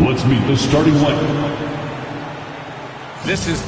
Let's meet the starting lineup. This is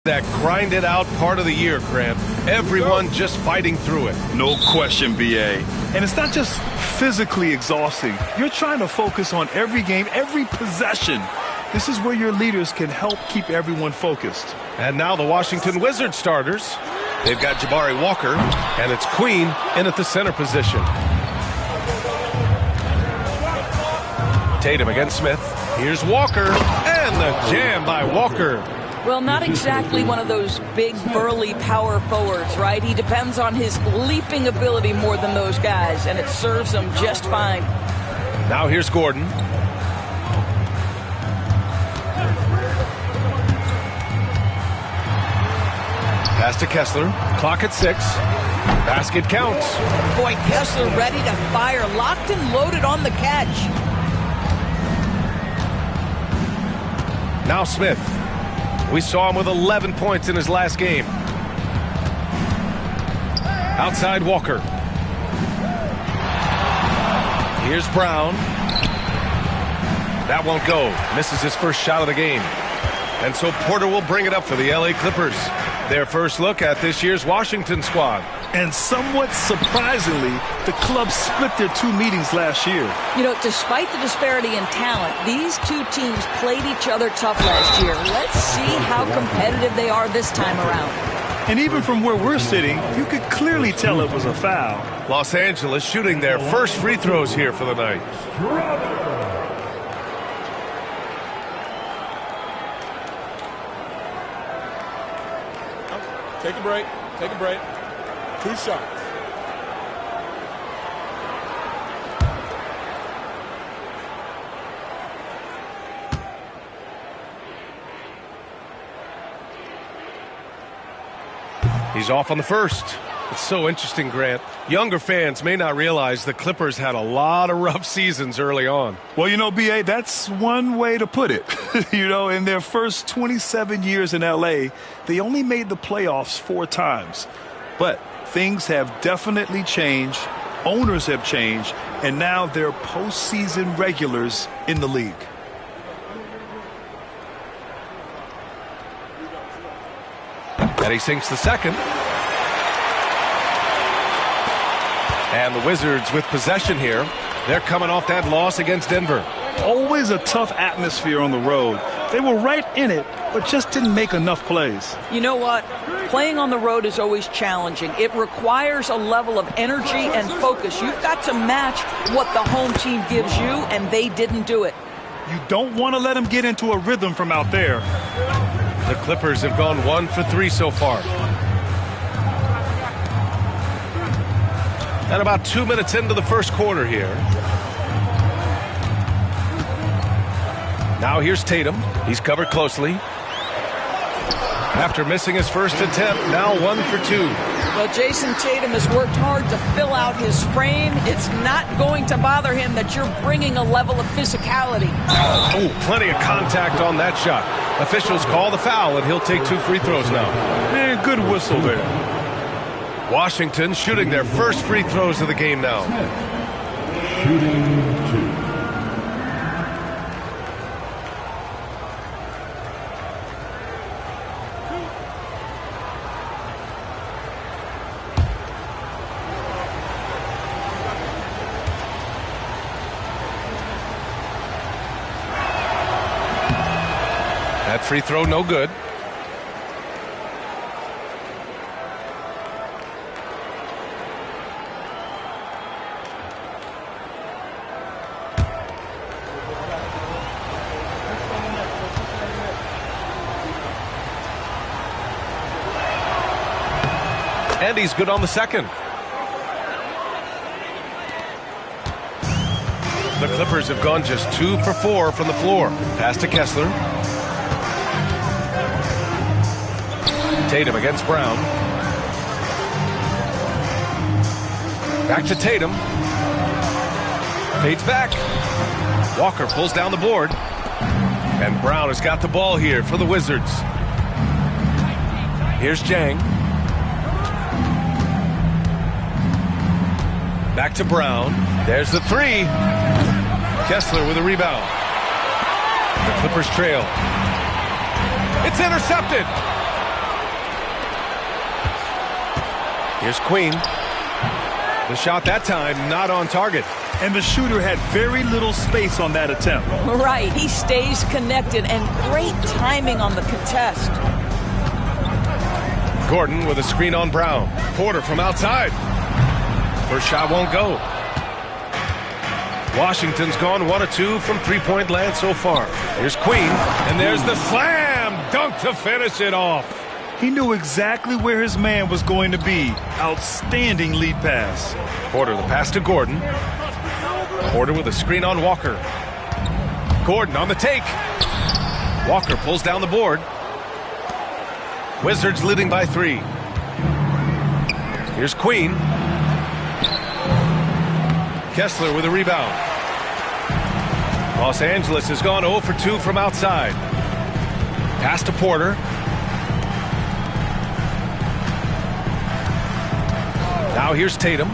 that grinded out part of the year, Grant. Everyone just fighting through it. No question, BA. And it's not just physically exhausting. You're trying to focus on every game, every possession. This is where your leaders can help keep everyone focused. And now the Washington Wizards starters. They've got Jabari Walker, and it's Queen in at the center position. Tatum against Smith. Here's Walker, and the jam by Walker. Well, not exactly one of those big, burly power forwards, right? He depends on his leaping ability more than those guys, and it serves him just fine. Now here's Gordon. Pass to Kessler. Clock at 6. Basket counts. Boy, Kessler ready to fire. Locked and loaded on the catch. Now Smith. We saw him with 11 points in his last game. Outside Walker. Here's Brown. That won't go. Misses his first shot of the game. And so Porter will bring it up for the LA Clippers. Their first look at this year's Washington squad. And somewhat surprisingly, the club split their 2 meetings last year. You know, despite the disparity in talent, these two teams played each other tough last year. Let's see how competitive they are this time around. And even from where we're sitting, you could clearly tell it was a foul. Los Angeles shooting their first free throws here for the night. Take a break. Take a break. 2 shots. He's off on the first. It's so interesting, Grant. Younger fans may not realize the Clippers had a lot of rough seasons early on. Well, you know, BA, that's one way to put it. You know, in their first 27 years in L.A., they only made the playoffs 4 times. But things have definitely changed. Owners have changed. And now they're postseason regulars in the league. And he sinks the second. And the Wizards with possession here. They're coming off that loss against Denver. Always a tough atmosphere on the road. They were right in it, but just didn't make enough plays. You know what? Playing on the road is always challenging. It requires a level of energy and focus. You've got to match what the home team gives you, and they didn't do it. You don't want to let them get into a rhythm from out there. The Clippers have gone 1 for 3 so far. And about 2 minutes into the first quarter here. Now here's Tatum. He's covered closely. After missing his first attempt, now 1 for 2. Well, Jason Tatum has worked hard to fill out his frame. It's not going to bother him that you're bringing a level of physicality. Oh, plenty of contact on that shot. Officials call the foul, and he'll take 2 free throws now. Man, good whistle there. Washington shooting their first free throws of the game now. Shooting 2. That free throw no good. And he's good on the second. The Clippers have gone just 2 for 4 from the floor. Pass to Kessler. Tatum against Brown. Back to Tatum. Fades back. Walker pulls down the board. And Brown has got the ball here for the Wizards. Here's Jang. Back to Brown. There's the three. Kessler with a rebound. The Clippers trail. It's intercepted. Here's Queen. The shot that time not on target. And the shooter had very little space on that attempt. Right, he stays connected, and great timing on the contest. Gordon with a screen on Brown. Porter from outside. First shot won't go. Washington's gone 1 of 2 from three-point land so far. Here's Queen, and there's the slam dunk to finish it off. He knew exactly where his man was going to be. Outstanding lead pass. Porter the pass to Gordon. Porter with a screen on Walker. Gordon on the take. Walker pulls down the board. Wizards leading by 3. Here's Queen. Kessler with a rebound. Los Angeles has gone 0 for 2 from outside. Pass to Porter. Now here's Tatum.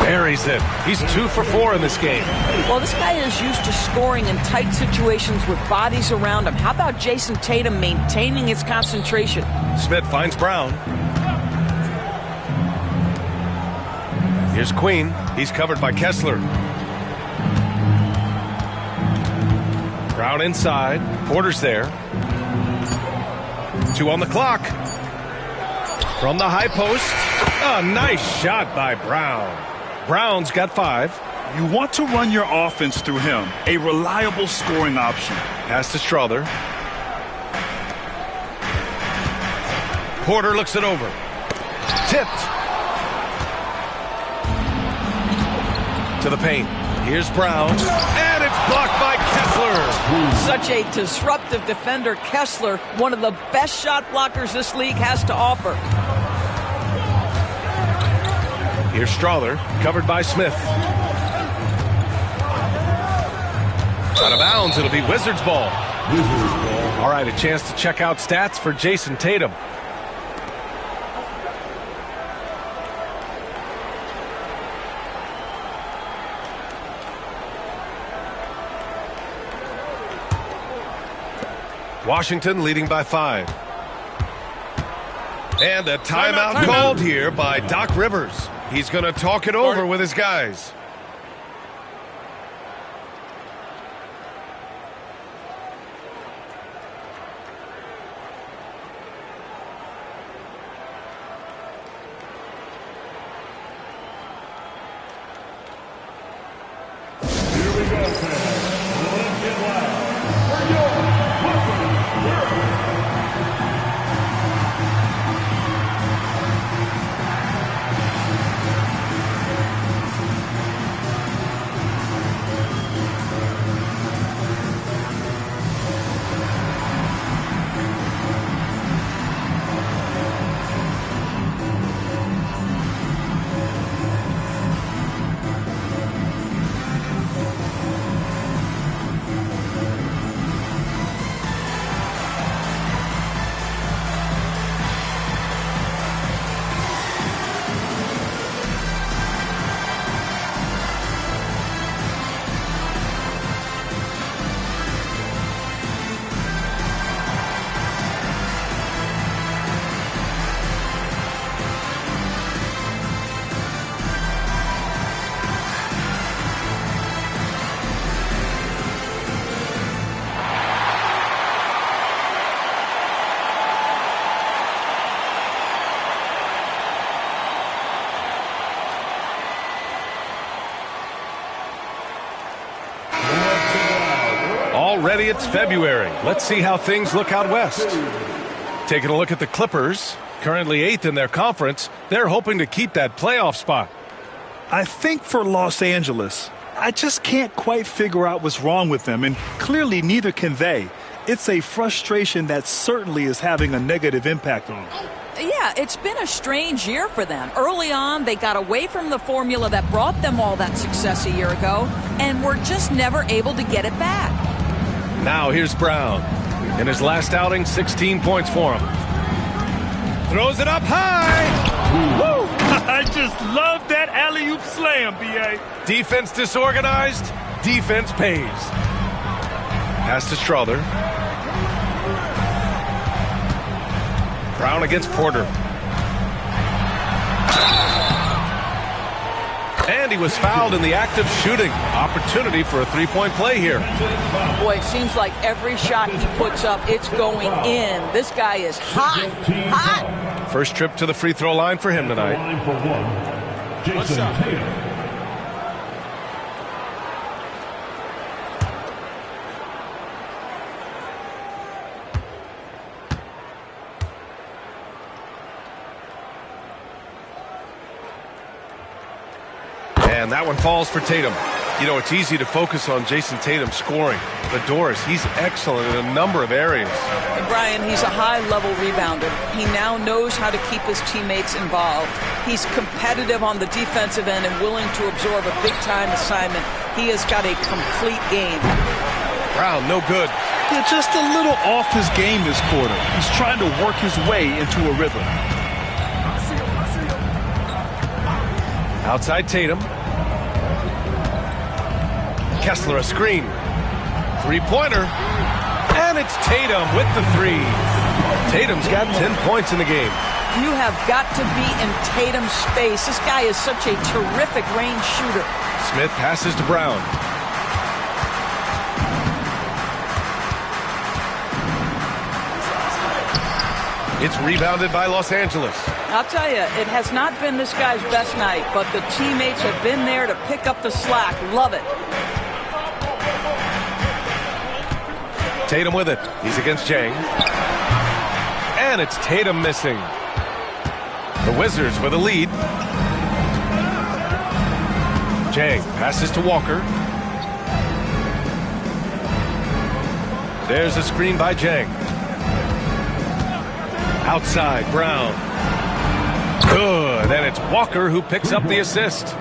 Buries it. He's 2 for 4 in this game. Well, this guy is used to scoring in tight situations with bodies around him. How about Jason Tatum maintaining his concentration? Smith finds Brown. Here's Queen. He's covered by Kessler. Brown inside. Porter's there. 2 on the clock. From the high post. A nice shot by Brown. Brown's got 5. You want to run your offense through him. A reliable scoring option. Pass to Strother. Porter looks it over. Tipped. To the paint. Here's Brown. And it's blocked by Kessler. Such a disruptive defender, Kessler, one of the best shot blockers this league has to offer. Here's Strother, covered by Smith. Out of bounds, it'll be Wizards ball. All right, a chance to check out stats for Jason Tatum. Washington leading by 5. And a timeout called here by Doc Rivers. He's going to talk it over with his guys. Here we go, fans. Let's get loud. For your Already it's February. Let's see how things look out west. Taking a look at the Clippers, currently 8th in their conference. They're hoping to keep that playoff spot. I think for Los Angeles, I just can't quite figure out what's wrong with them, and clearly neither can they. It's a frustration that certainly is having a negative impact on them. Yeah, it's been a strange year for them. Early on, they got away from the formula that brought them all that success a year ago, and were just never able to get it back. Now here's Brown. In his last outing, 16 points for him. Throws it up high. Woo! I just love that alley-oop slam, B.A. Defense disorganized. Defense pays. Pass to Strother. Brown against Porter. And he was fouled in the act of shooting. Opportunity for a three-point play here. Boy, it seems like every shot he puts up, it's going in. This guy is hot, hot. First trip to the free throw line for him tonight. Line for one, Jason Tatum. And that one falls for Tatum. You know, it's easy to focus on Jason Tatum scoring. But Doris, he's excellent in a number of areas. And Brian, he's a high-level rebounder. He now knows how to keep his teammates involved. He's competitive on the defensive end and willing to absorb a big-time assignment. He has got a complete game. Brown, no good. Yeah, just a little off his game this quarter. He's trying to work his way into a rhythm. Outside Tatum. Kessler a screen. Three-pointer. And it's Tatum with the three. Tatum's got 10 points in the game. You have got to be in Tatum's space. This guy is such a terrific range shooter. Smith passes to Brown. It's rebounded by Los Angeles. I'll tell you, it has not been this guy's best night, but the teammates have been there to pick up the slack. Love it. Tatum with it. He's against Jang. And it's Tatum missing. The Wizards with a lead. Jang passes to Walker. There's a screen by Jang. Outside, Brown. Good, and it's Walker who picks up the assist.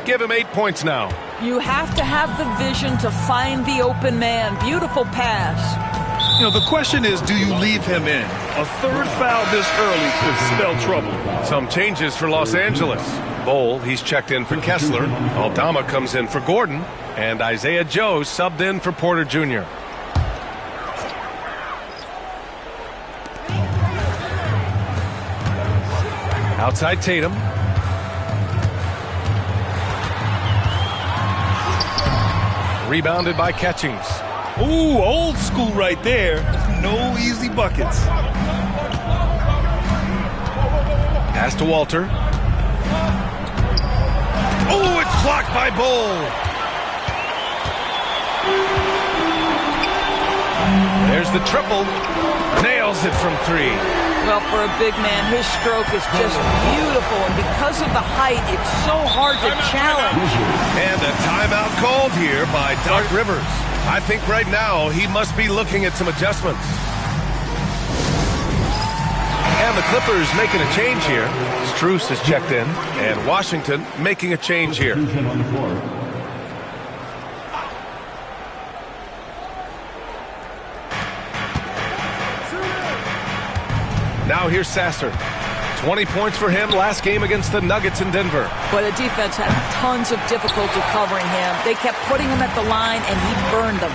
Give him 8 points now. You have to have the vision to find the open man. Beautiful pass. You know, the question is, do you leave him in? A third foul this early could spell trouble. Some changes for Los Angeles. Bowl, he's checked in for Kessler. Aldama comes in for Gordon. And Isaiah Joe subbed in for Porter Jr. Outside Tatum. Rebounded by Catchings. Ooh, old school right there. No easy buckets. Pass to Walter. Oh, it's blocked by Bull. There's the triple. Nails it from three. Well, for a big man, his stroke is just beautiful. And because of the height, it's so hard to challenge. And a timeout called here by Doc Rivers. I think right now he must be looking at some adjustments. And the Clippers making a change here. Strus has checked in. And Washington making a change here. Now here's Sasser. 20 points for him last game against the Nuggets in Denver. But the defense had tons of difficulty covering him. They kept putting him at the line, and he burned them.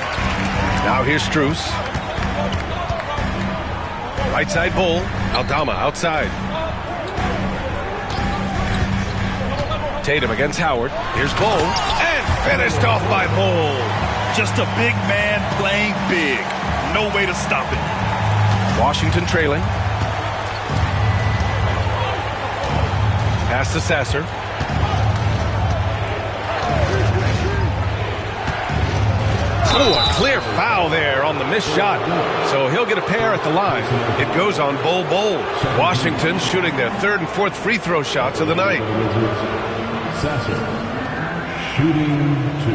Now here's Strus. Right side Bull. Aldama outside. Tatum against Howard. Here's Bull. And finished off by Bull. Just a big man playing big. No way to stop it. Washington trailing. Pass to Sasser. Oh, a clear foul there on the missed shot. So he'll get a pair at the line. It goes on Bull. Washington shooting their third and fourth free throw shots of the night. Shooting 2.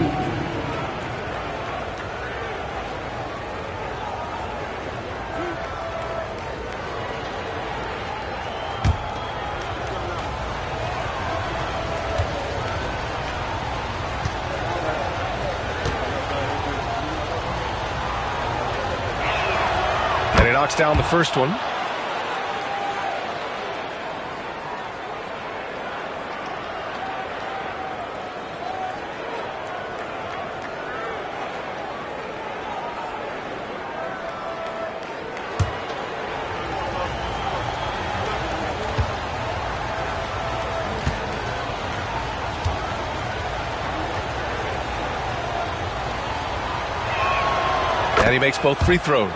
And he knocks down the first one. And he makes both free throws.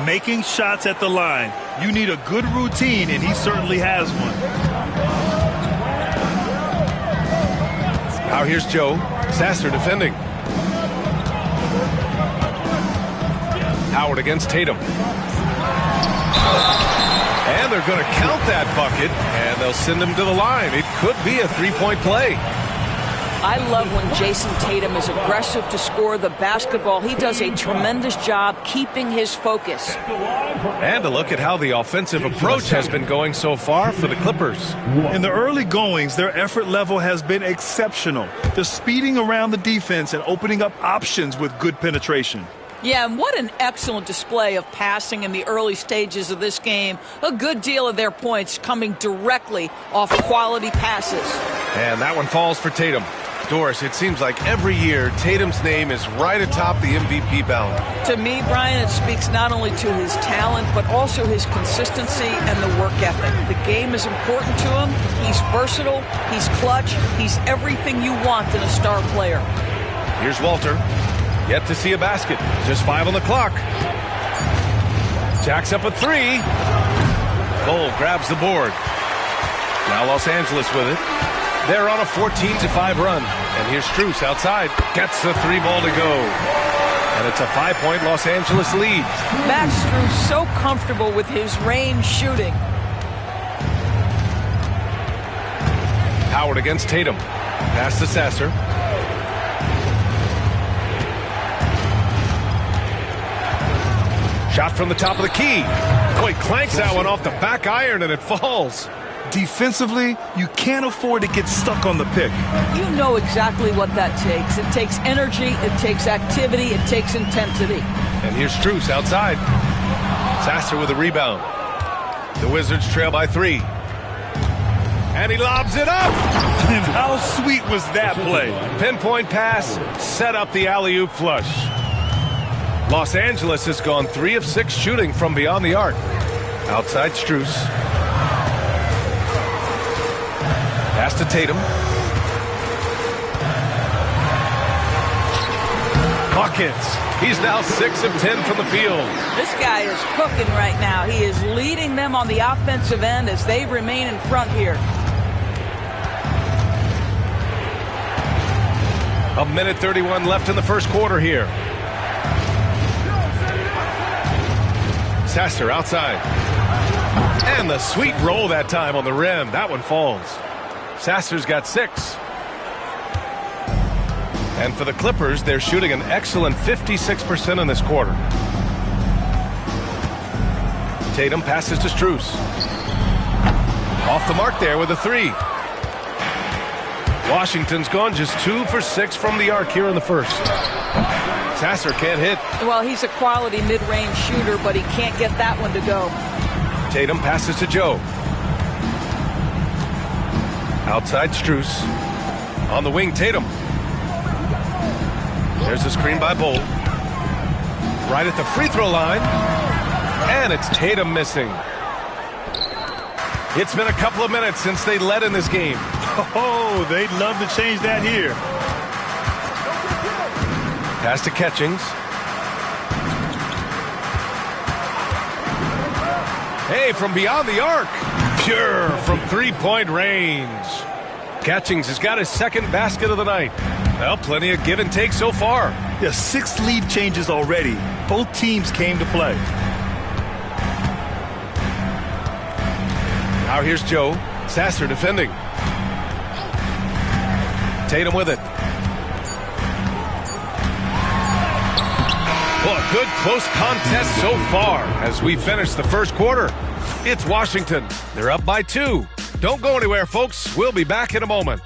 Making shots at the line. You need a good routine, and he certainly has one. Now here's Joe. Sasser defending. Howard against Tatum. And they're going to count that bucket, and they'll send him to the line. It could be a three-point play. I love when Jason Tatum is aggressive to score the basketball. He does a tremendous job keeping his focus. And to look at how the offensive approach has been going so far for the Clippers. In the early goings, their effort level has been exceptional. They're speeding around the defense and opening up options with good penetration. Yeah, and what an excellent display of passing in the early stages of this game. A good deal of their points coming directly off quality passes. And that one falls for Tatum. Doris, it seems like every year Tatum's name is right atop the MVP ballot. To me, Brian, it speaks not only to his talent, but also his consistency and the work ethic. The game is important to him. He's versatile. He's clutch. He's everything you want in a star player. Here's Walter. Yet to see a basket. Just 5 on the clock. Jacks up a three. Cole grabs the board. Now Los Angeles with it. They're on a 14-5 run. And here's Strus outside. Gets the three ball to go. And it's a 5-point Los Angeles lead. Max Strus so comfortable with his range shooting. Howard against Tatum. Pass to Sasser. Shot from the top of the key. Oh, he clanks that one off the back iron and it falls. Defensively, you can't afford to get stuck on the pick. You know exactly what that takes. It takes energy, it takes activity, it takes intensity. And here's Strus outside. Sasser with a rebound. The Wizards trail by 3. And he lobs it up. And how sweet was that play? Pinpoint pass, set up the alley-oop flush. Los Angeles has gone 3 of 6 shooting from beyond the arc. Outside Strus. Pass to Tatum. Buckets. He's now 6 of 10 from the field. This guy is cooking right now. He is leading them on the offensive end as they remain in front here. A minute 31 left in the first quarter here. Sasser outside. And the sweet roll that time on the rim. That one falls. Sasser's got 6. And for the Clippers, they're shooting an excellent 56% in this quarter. Tatum passes to Strus. Off the mark there with a 3. Washington's gone just 2 for 6 from the arc here in the first. Sasser can't hit. Well, he's a quality mid-range shooter, but he can't get that one to go. Tatum passes to Joe. Outside Strus. On the wing, Tatum. There's a screen by Bolt. Right at the free throw line. And it's Tatum missing. It's been a couple of minutes since they led in this game. Oh, they'd love to change that here. Pass to Catchings. Hey, from beyond the arc. Pure from three-point range. Catchings has got his second basket of the night. Well, plenty of give and take so far. Yeah, 6 lead changes already. Both teams came to play. Now here's Joe. Sasser defending. Tatum with it. Well, a good close contest so far as we finish the first quarter. It's Washington. They're up by 2. Don't go anywhere, folks. We'll be back in a moment.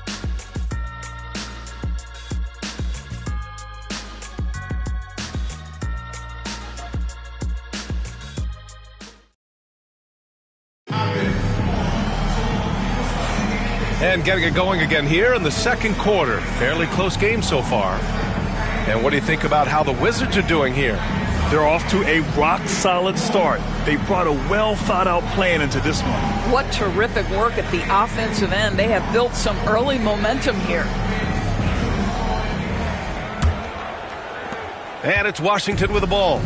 And getting it going again here in the second quarter. Fairly close game so far. And what do you think about how the Wizards are doing here? They're off to a rock-solid start. They brought a well-thought-out plan into this one. What terrific work at the offensive end. They have built some early momentum here. And it's Washington with the ball.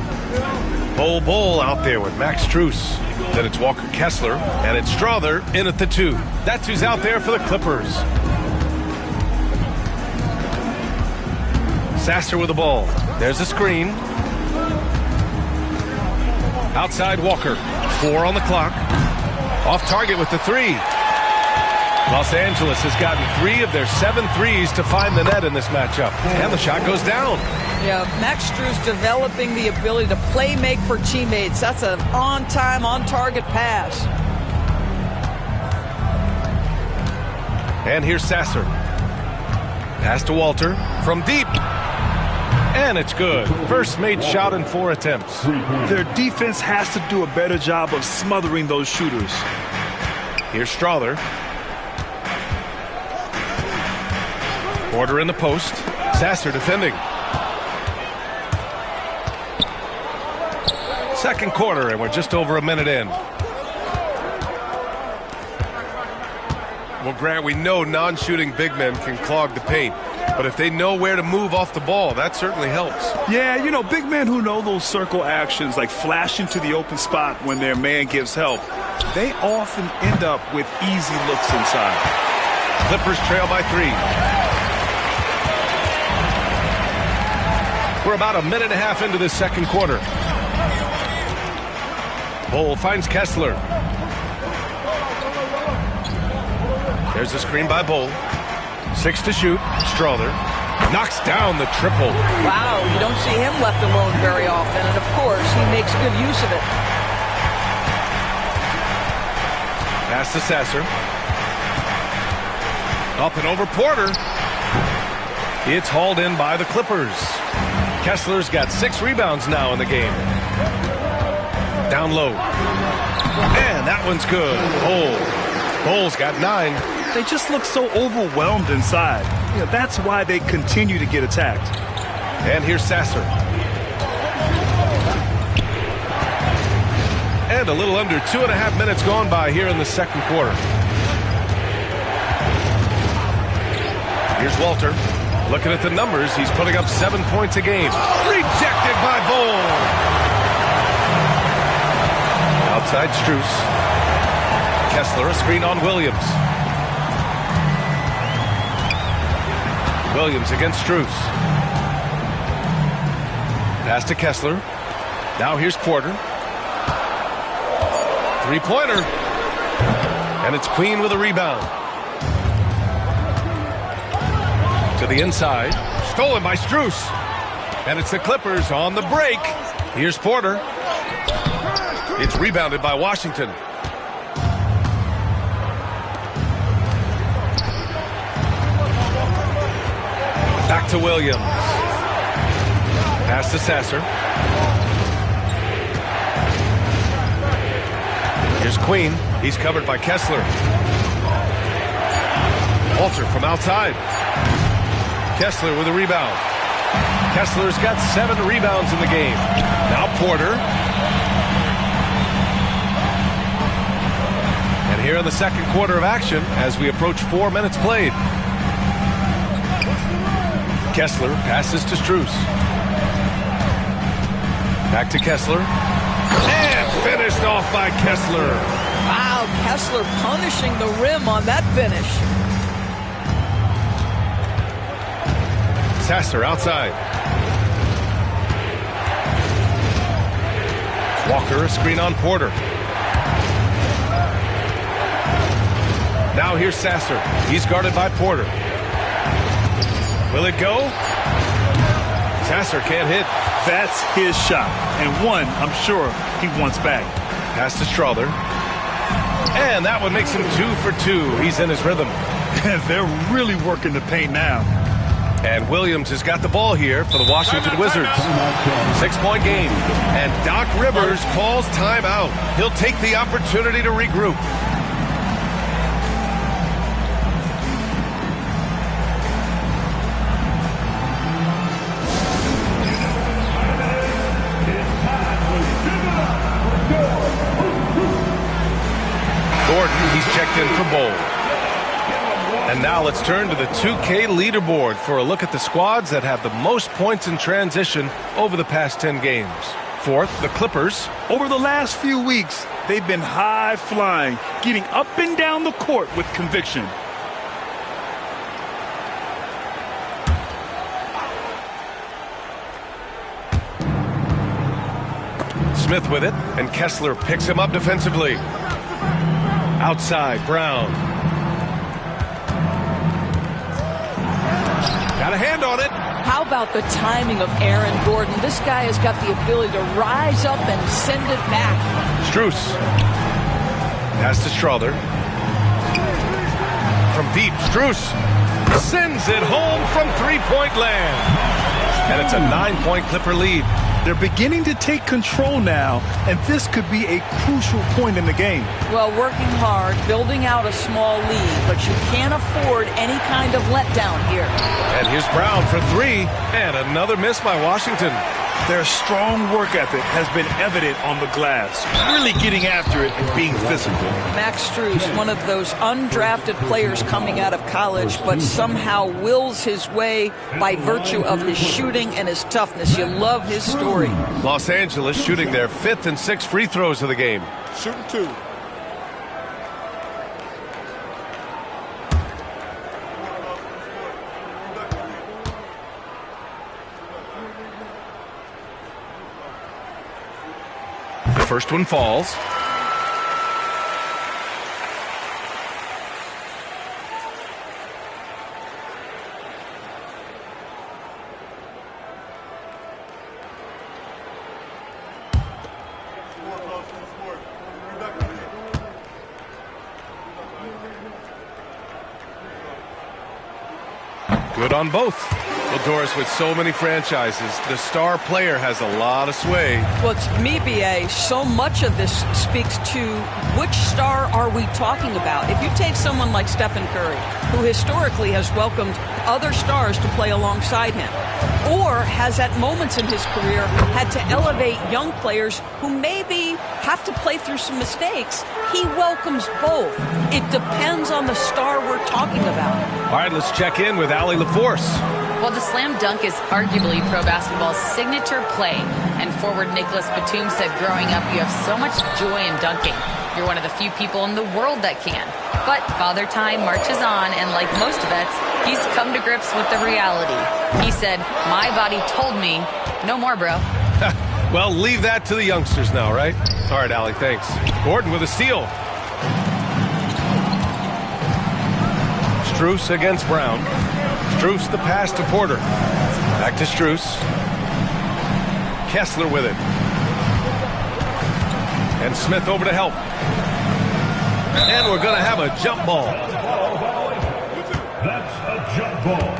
Bol out there with Max Strus. Then it's Walker Kessler, and it's Strother in at the 2. That's who's out there for the Clippers. Sasser with the ball. There's a screen. Outside Walker. 4 on the clock. Off target with the 3. Los Angeles has gotten 3 of their 7 threes to find the net in this matchup. And the shot goes down. Yeah, Max Strus developing the ability to play make for teammates. That's an on-time, on-target pass. And here's Sasser. Pass to Walter from deep. And it's good. First made shot in 4 attempts. Their defense has to do a better job of smothering those shooters. Here's Strother. Porter in the post. Sasser defending. Second quarter, and we're just over a minute in. Well, Grant, we know non-shooting big men can clog the paint. But if they know where to move off the ball, that certainly helps. Yeah, you know, big men who know those circle actions, like flashing to the open spot when their man gives help, they often end up with easy looks inside. Clippers trail by 3. We're about a minute and a half into this second quarter. Bol finds Kessler. There's a screen by Bol. 6 to shoot. Strother knocks down the triple. Wow, you don't see him left alone very often. And, of course, he makes good use of it. Pass to Sasser. Up and over Porter. It's hauled in by the Clippers. Kessler's got 6 rebounds now in the game. Down low. And that one's good. Bol's got 9. They just look so overwhelmed inside. You know, that's why they continue to get attacked. And here's Sasser. And a little under 2.5 minutes gone by here in the second quarter. Here's Walter. Looking at the numbers, he's putting up 7 points a game. Rejected by Bol. Outside Strus. Kessler, a screen on Williams. Williams against Strus. Pass to Kessler. Now here's Porter. 3-pointer. And it's Queen with a rebound. To the inside. Stolen by Strus. And it's the Clippers on the break. Here's Porter. It's rebounded by Washington. Back to Williams. Pass to Sasser. Here's Queen. He's covered by Kessler. Walter from outside. Kessler with a rebound. Kessler's got 7 rebounds in the game. Now Porter. And here in the second quarter of action as we approach 4 minutes played. Kessler passes to Strus. Back to Kessler. And finished off by Kessler. Wow, Kessler punishing the rim on that finish. Sasser outside. Walker, a screen on Porter. Now here's Sasser. He's guarded by Porter. Will it go? Sasser can't hit. That's his shot, and one I'm sure he wants back. Pass to Strother. And that one makes him 2 for 2. He's in his rhythm. And they're really working the paint now. And Williams has got the ball here for the Washington Wizards. 6-point game. And Doc Rivers calls timeout. He'll take the opportunity to regroup. Gordon, he's checked in for Bowl. And now let's turn to the 2K leaderboard for a look at the squads that have the most points in transition over the past 10 games. Fourth, the Clippers. Over the last few weeks, they've been high-flying, getting up and down the court with conviction. Smith with it, and Kessler picks him up defensively. Outside, Brown. Got a hand on it. How about the timing of Aaron Gordon? This guy has got the ability to rise up and send it back. Strus. Pass to Strother. From deep, Strus sends it home from three-point land. And it's a 9-point Clipper lead. They're beginning to take control now, and this could be a crucial point in the game. Well, working hard, building out a small lead, but you can't afford any kind of letdown here. And here's Brown for 3, and another miss by Washington. Their strong work ethic has been evident on the glass, really getting after it and being physical. Max Strus, one of those undrafted players coming out of college, but somehow wills his way by virtue of his shooting and his toughness. You love his story. Los Angeles shooting their 5th and 6th free throws of the game. Shooting 2. First one falls. Good on both. Well, Doris, with so many franchises, the star player has a lot of sway. Well, it's me, B.A. So much of this speaks to which star are we talking about? If you take someone like Stephen Curry, who historically has welcomed other stars to play alongside him, or has at moments in his career had to elevate young players who maybe have to play through some mistakes, he welcomes both. It depends on the star we're talking about. All right, let's check in with Allie LaForce. Well, the slam dunk is arguably pro basketball's signature play. And forward Nicholas Batum said growing up, you have so much joy in dunking. You're one of the few people in the world that can. But Father Time marches on, and like most vets, he's come to grips with the reality. He said, my body told me, no more, bro. Well, leave that to the youngsters now, right? All right, Allie, thanks. Gordon with a steal. Strus against Brown. Strus the pass to Porter. Back to Strus. Kessler with it. And Smith over to help. And we're going to have a jump ball. That's a jump ball.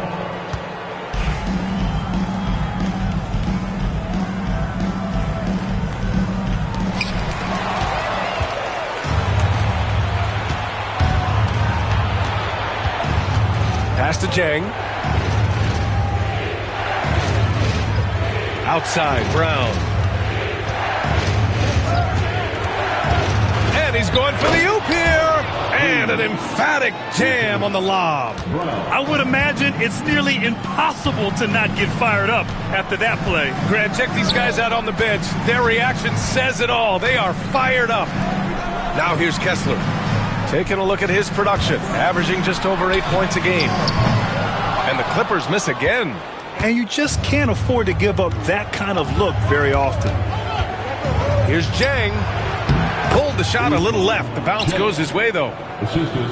Pass to Jang. Outside, Brown. And he's going for the oop here. And an emphatic jam on the lob. I would imagine it's nearly impossible to not get fired up after that play. Grant, check these guys out on the bench. Their reaction says it all. They are fired up. Now here's Kessler. Taking a look at his production, averaging just over 8 points a game. And the Clippers miss again. And you just can't afford to give up that kind of look very often. Here's Jang. Pulled the shot a little left. The bounce goes his way, though.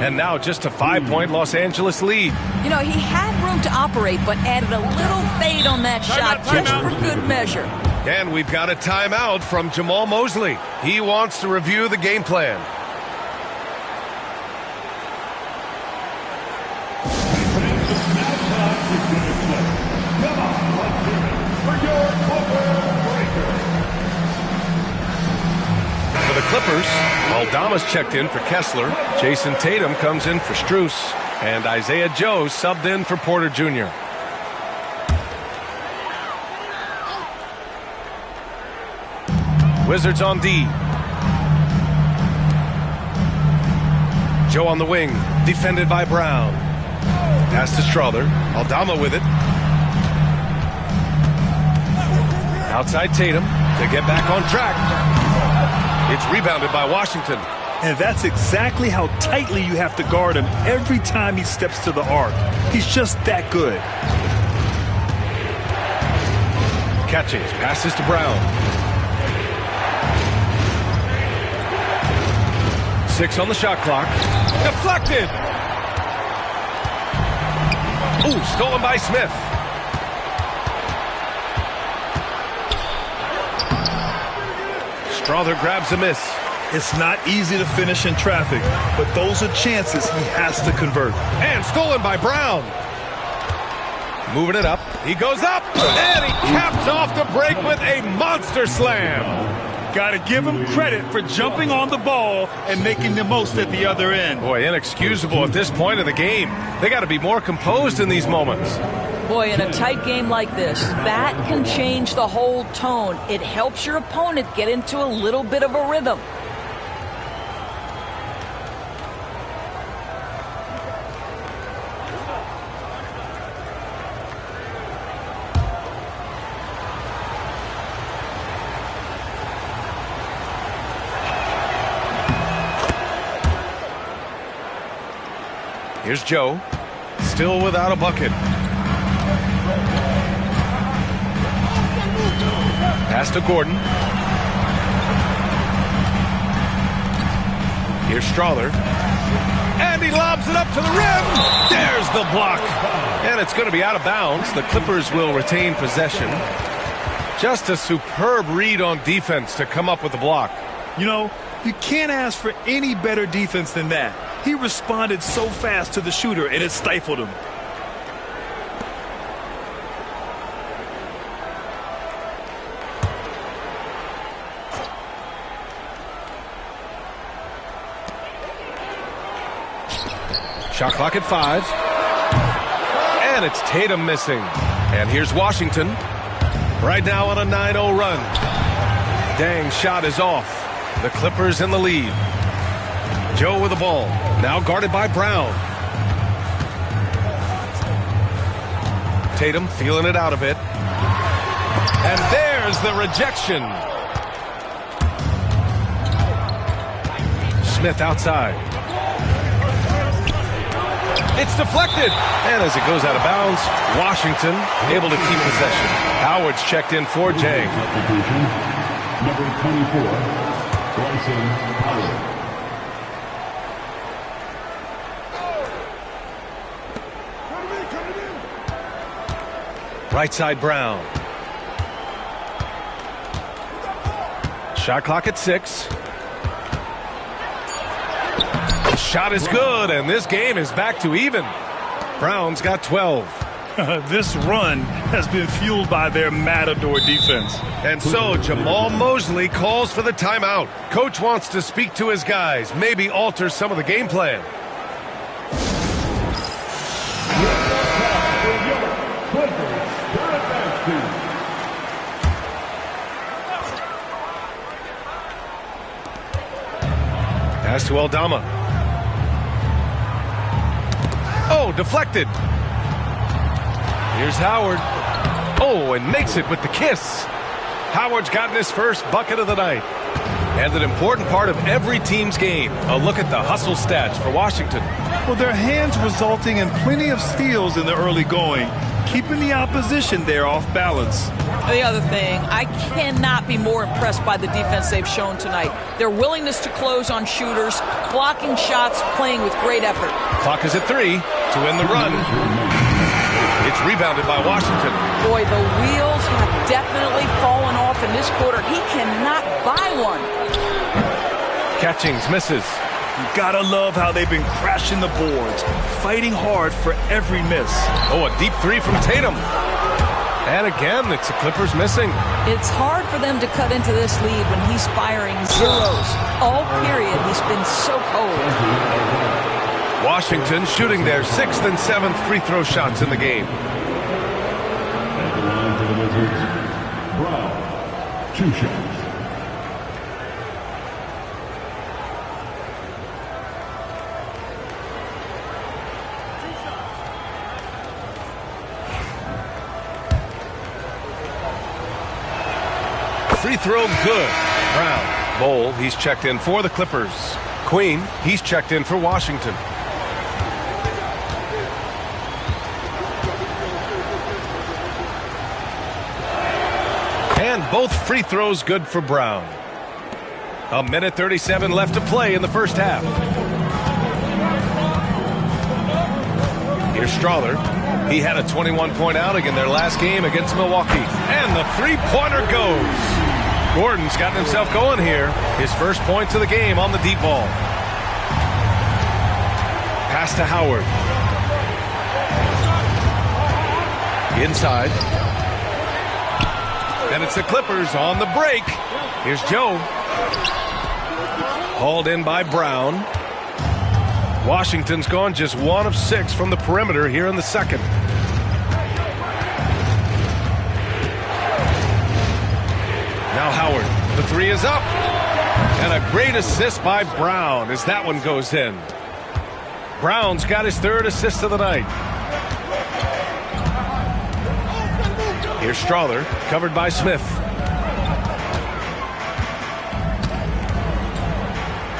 And now just a 5-point Los Angeles lead. You know, he had room to operate, but added a little fade on that shot just for good measure. And we've got a timeout from Jamal Mosley. He wants to review the game plan. For the Clippers, Aldama's checked in for Kessler. Jason Tatum comes in for Strus. And Isaiah Joe subbed in for Porter Jr. Wizards on D. Joe on the wing, defended by Brown. Pass to Strother. Aldama with it. Outside Tatum to get back on track. It's rebounded by Washington. And that's exactly how tightly you have to guard him every time he steps to the arc. He's just that good. Catches, passes to Brown. 6 on the shot clock. Deflected. Ooh, stolen by Smith. Strother grabs a miss. It's not easy to finish in traffic, but those are chances he has to convert. And stolen by Brown. Moving it up. He goes up, and he caps off the break with a monster slam. Got to give him credit for jumping on the ball and making the most at the other end. Boy, inexcusable at this point of the game. They got to be more composed in these moments. Boy, in a tight game like this, that can change the whole tone. It helps your opponent get into a little bit of a rhythm. Here's Joe, still without a bucket. Pass to Gordon. Here's Strother. And he lobs it up to the rim. There's the block. And it's going to be out of bounds. The Clippers will retain possession. Just a superb read on defense to come up with the block. You know, you can't ask for any better defense than that. He responded so fast to the shooter, and it stifled him. Shot clock at 5. And it's Tatum missing. And here's Washington. Right now on a 9-0 run. Dang shot is off. The Clippers in the lead. Joe with the ball. Now guarded by Brown. Tatum feeling it out a bit. And there's the rejection. Smith outside. It's deflected. And as it goes out of bounds, Washington able to keep possession. Howard's checked in for Jang. Number 24, Bryson Howard. Right side Brown. Shot clock at 6. The shot is good, and this game is back to even. Brown's got 12. This run has been fueled by their matador defense. And so Jamal Mosley calls for the timeout. Coach wants to speak to his guys, maybe alter some of the game plan. Pass to Aldama. Oh, deflected. Here's Howard. Oh, and makes it with the kiss. Howard's gotten his first bucket of the night. And an important part of every team's game. A look at the hustle stats for Washington. Well, their hands resulting in plenty of steals in the early going. keeping the opposition there off balance. The other thing, I cannot be more impressed by the defense they've shown tonight. Their willingness to close on shooters, blocking shots, playing with great effort. Clock is at 3 to win the run. It's rebounded by Washington. Boy, the wheels have definitely fallen off in this quarter. He cannot buy one. Catchings misses. You gotta love how they've been crashing the boards, fighting hard for every miss. Oh, a deep 3 from Tatum. And again, it's the Clippers missing. It's hard for them to cut into this lead when he's firing zeros. All period, he's been so cold. Washington shooting their 6th and 7th free throw shots in the game. At the line for the Wizards, Brown, 2 shots. Free throw good. Brown. Bowl, he's checked in for the Clippers. Queen, he's checked in for Washington. And both free throws good for Brown. 1:37 left to play in the first half. Here's Strawther. He had a 21-point outing in their last game against Milwaukee. And the three-pointer goes. Gordon's gotten himself going here. His first points of the game on the deep ball. Pass to Howard. Inside. And it's the Clippers on the break. Here's Joe. Hauled in by Brown. Washington's gone just 1 of 6 from the perimeter here in the second. Now Howard. The 3 is up. And a great assist by Brown as that one goes in. Brown's got his 3rd assist of the night. Here's Strawther, covered by Smith.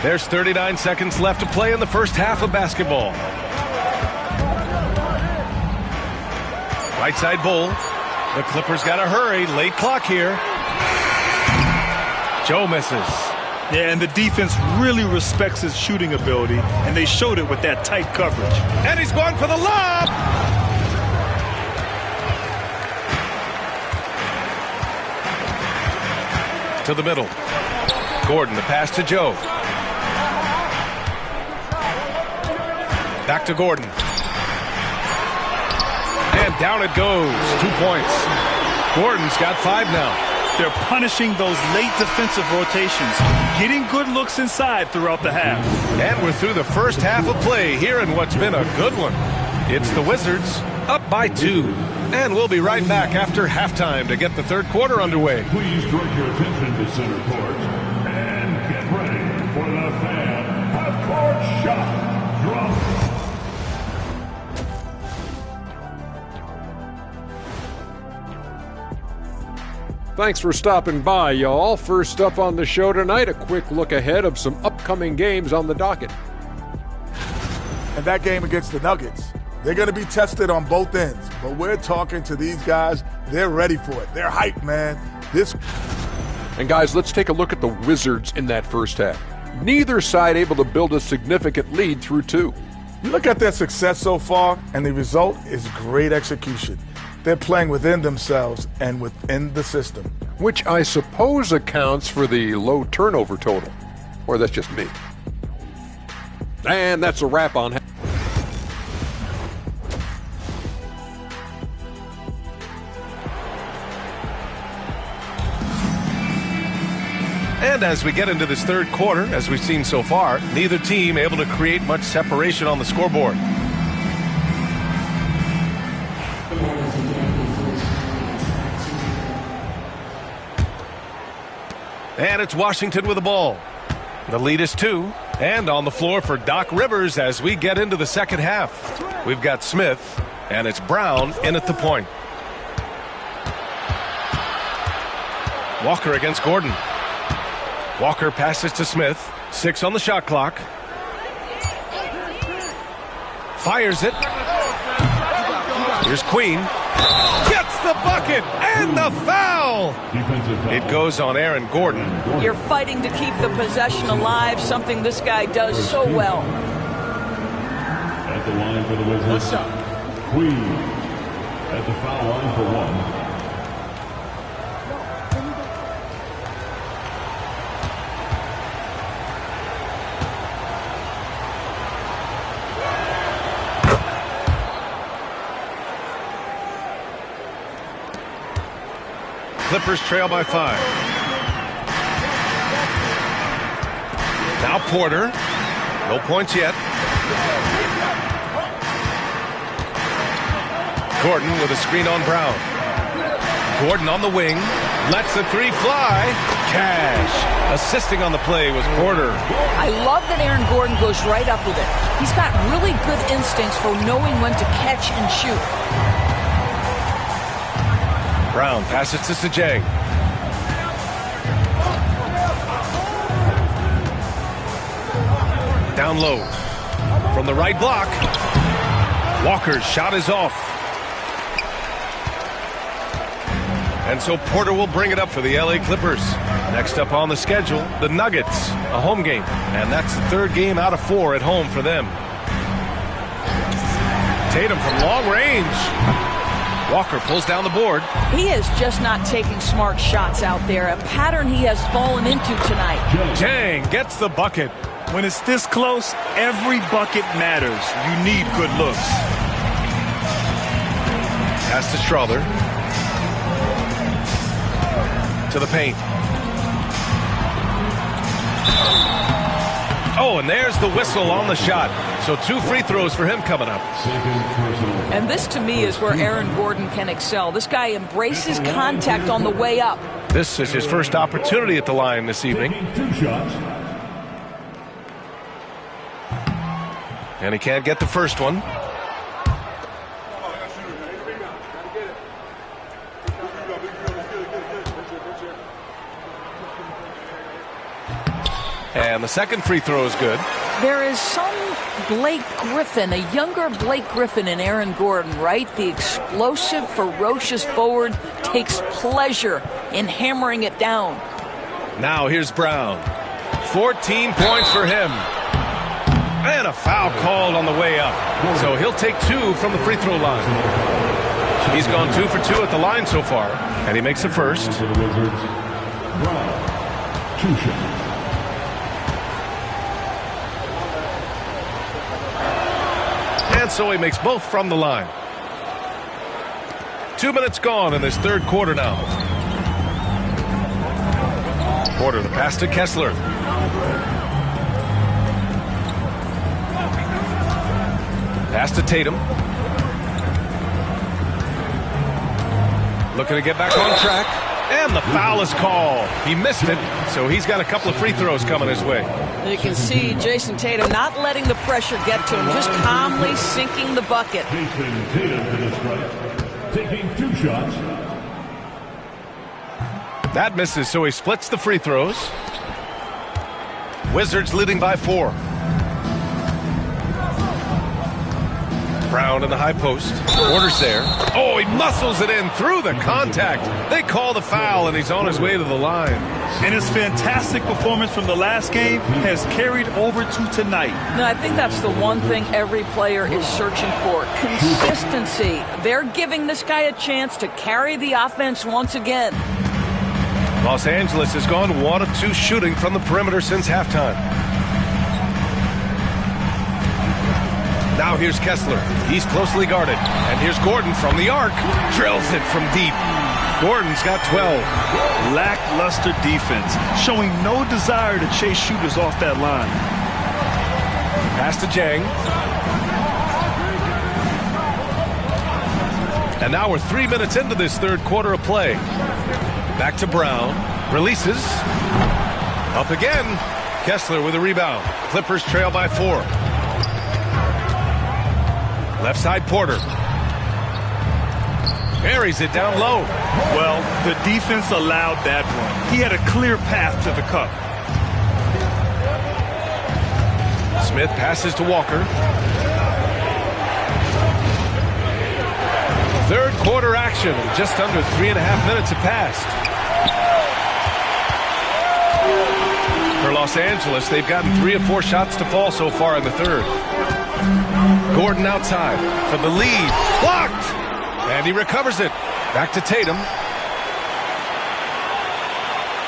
There's 39 seconds left to play in the first half of basketball. Right side Bull. The Clippers got to hurry. Late clock here. Joe misses. Yeah, and the defense really respects his shooting ability, and they showed it with that tight coverage. And he's going for the lob. To the middle. Gordon, the pass to Joe. Back to Gordon. And down it goes. 2 points. Gordon's got 5 now. They're punishing those late defensive rotations, getting good looks inside throughout the half. And we're through the first half of play here in what's been a good one. It's the Wizards up by 2. And we'll be right back after halftime to get the third quarter underway. Please direct your attention to center court and get ready for the fan half-court shot drop. Thanks for stopping by, y'all. First up on the show tonight, a quick look ahead of some upcoming games on the docket. And that game against the Nuggets, they're going to be tested on both ends. But we're talking to these guys. They're ready for it. They're hyped, man. And guys, let's take a look at the Wizards in that first half. Neither side able to build a significant lead through 2. You look at their success so far, and the result is great execution. They're playing within themselves and within the system. Which I suppose accounts for the low turnover total. Or that's just me. And that's a wrap on. And as we get into this third quarter, as we've seen so far, neither team able to create much separation on the scoreboard. And it's Washington with the ball. The lead is 2. And on the floor for Doc Rivers as we get into the second half. We've got Smith, and it's Brown in at the point. Walker against Gordon. Walker passes to Smith. 6 on the shot clock. Fires it. Here's Queen. Gets the bucket and the foul. Defensive foul. It goes on Aaron Gordon. You're fighting to keep the possession alive, something this guy does so well. At the line for the Wizards. Queen. At the foul line for one. Clippers trail by 5. Now Porter. No points yet. Gordon with a screen on Brown. Gordon on the wing. Lets the three fly. Cash. Assisting on the play was Porter. I love that Aaron Gordon goes right up with it. He's got really good instincts for knowing when to catch and shoot. Brown passes to Sajang. Down low. From the right block. Walker's shot is off. And so Porter will bring it up for the LA Clippers. Next up on the schedule, the Nuggets, a home game. And that's the third game out of 4 at home for them. Tatum from long range. Walker pulls down the board. He is just not taking smart shots out there, a pattern he has fallen into tonight. Jang gets the bucket. When it's this close, every bucket matters. You need good looks. Pass to Strother. To the paint. Oh, and there's the whistle on the shot. So 2 free throws for him coming up. And this, to me, is where Aaron Gordon can excel. This guy embraces contact on the way up. This is his first opportunity at the line this evening. 2 shots. And he can't get the first one. And the second free throw is good. There is some Blake Griffin, a younger Blake Griffin in Aaron Gordon, right? The explosive, ferocious forward takes pleasure in hammering it down. Now here's Brown. 14 points for him. And a foul called on the way up. So he'll take 2 from the free throw line. He's gone 2 for 2 at the line so far. And he makes the first. For the Wizards. Brown. 2 shots. And so he makes both from the line. 2 minutes gone in this third quarter now. Porter, the pass to Kessler. Pass to Tatum. Looking to get back on track. And the foul is called. He missed it, so he's got a couple of free throws coming his way. You can see Jason Tatum not letting the pressure get to him, just calmly sinking the bucket. Jason Tatum to the strike, taking 2 shots. That misses, so he splits the free throws. Wizards leading by 4. Brown in the high post. Porter's there. Oh, he muscles it in through the contact. They call the foul, and he's on his way to the line. And his fantastic performance from the last game has carried over to tonight. No, I think that's the one thing every player is searching for. Consistency. They're giving this guy a chance to carry the offense once again. Los Angeles has gone 1 of 2 shooting from the perimeter since halftime. Now here's Kessler. He's closely guarded. And here's Gordon from the arc. Drills it from deep. Gordon's got 12. Lackluster defense, showing no desire to chase shooters off that line. Pass to Jang. And now we're 3 minutes into this third quarter of play. Back to Brown. Releases. Up again. Kessler with a rebound. Clippers trail by 4. Left side Porter. Buries it down low. Well, the defense allowed that one. He had a clear path to the cup. Smith passes to Walker. Third quarter action. Just under 3.5 minutes have passed. For Los Angeles, they've gotten 3 of 4 shots to fall so far in the third. Gordon outside for the lead. Blocked! And he recovers it. Back to Tatum.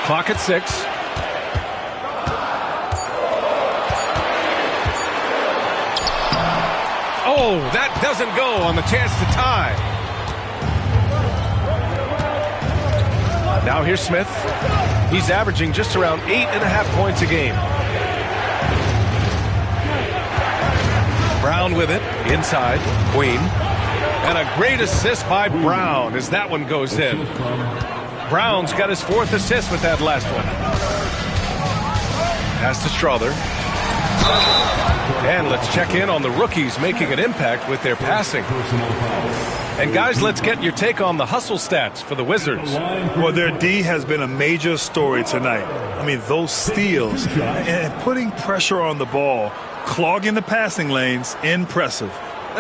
Clock at 6. Oh, that doesn't go on the chance to tie. Now here's Smith. He's averaging just around 8.5 points a game. Brown with it, inside, Queen. And a great assist by Brown as that one goes in. Brown's got his 4th assist with that last one. Pass to Strother. And let's check in on the rookies making an impact with their passing. And guys, let's get your take on the hustle stats for the Wizards. Well, their D has been a major story tonight. I mean, those steals and putting pressure on the ball, clogging the passing lanes, impressive.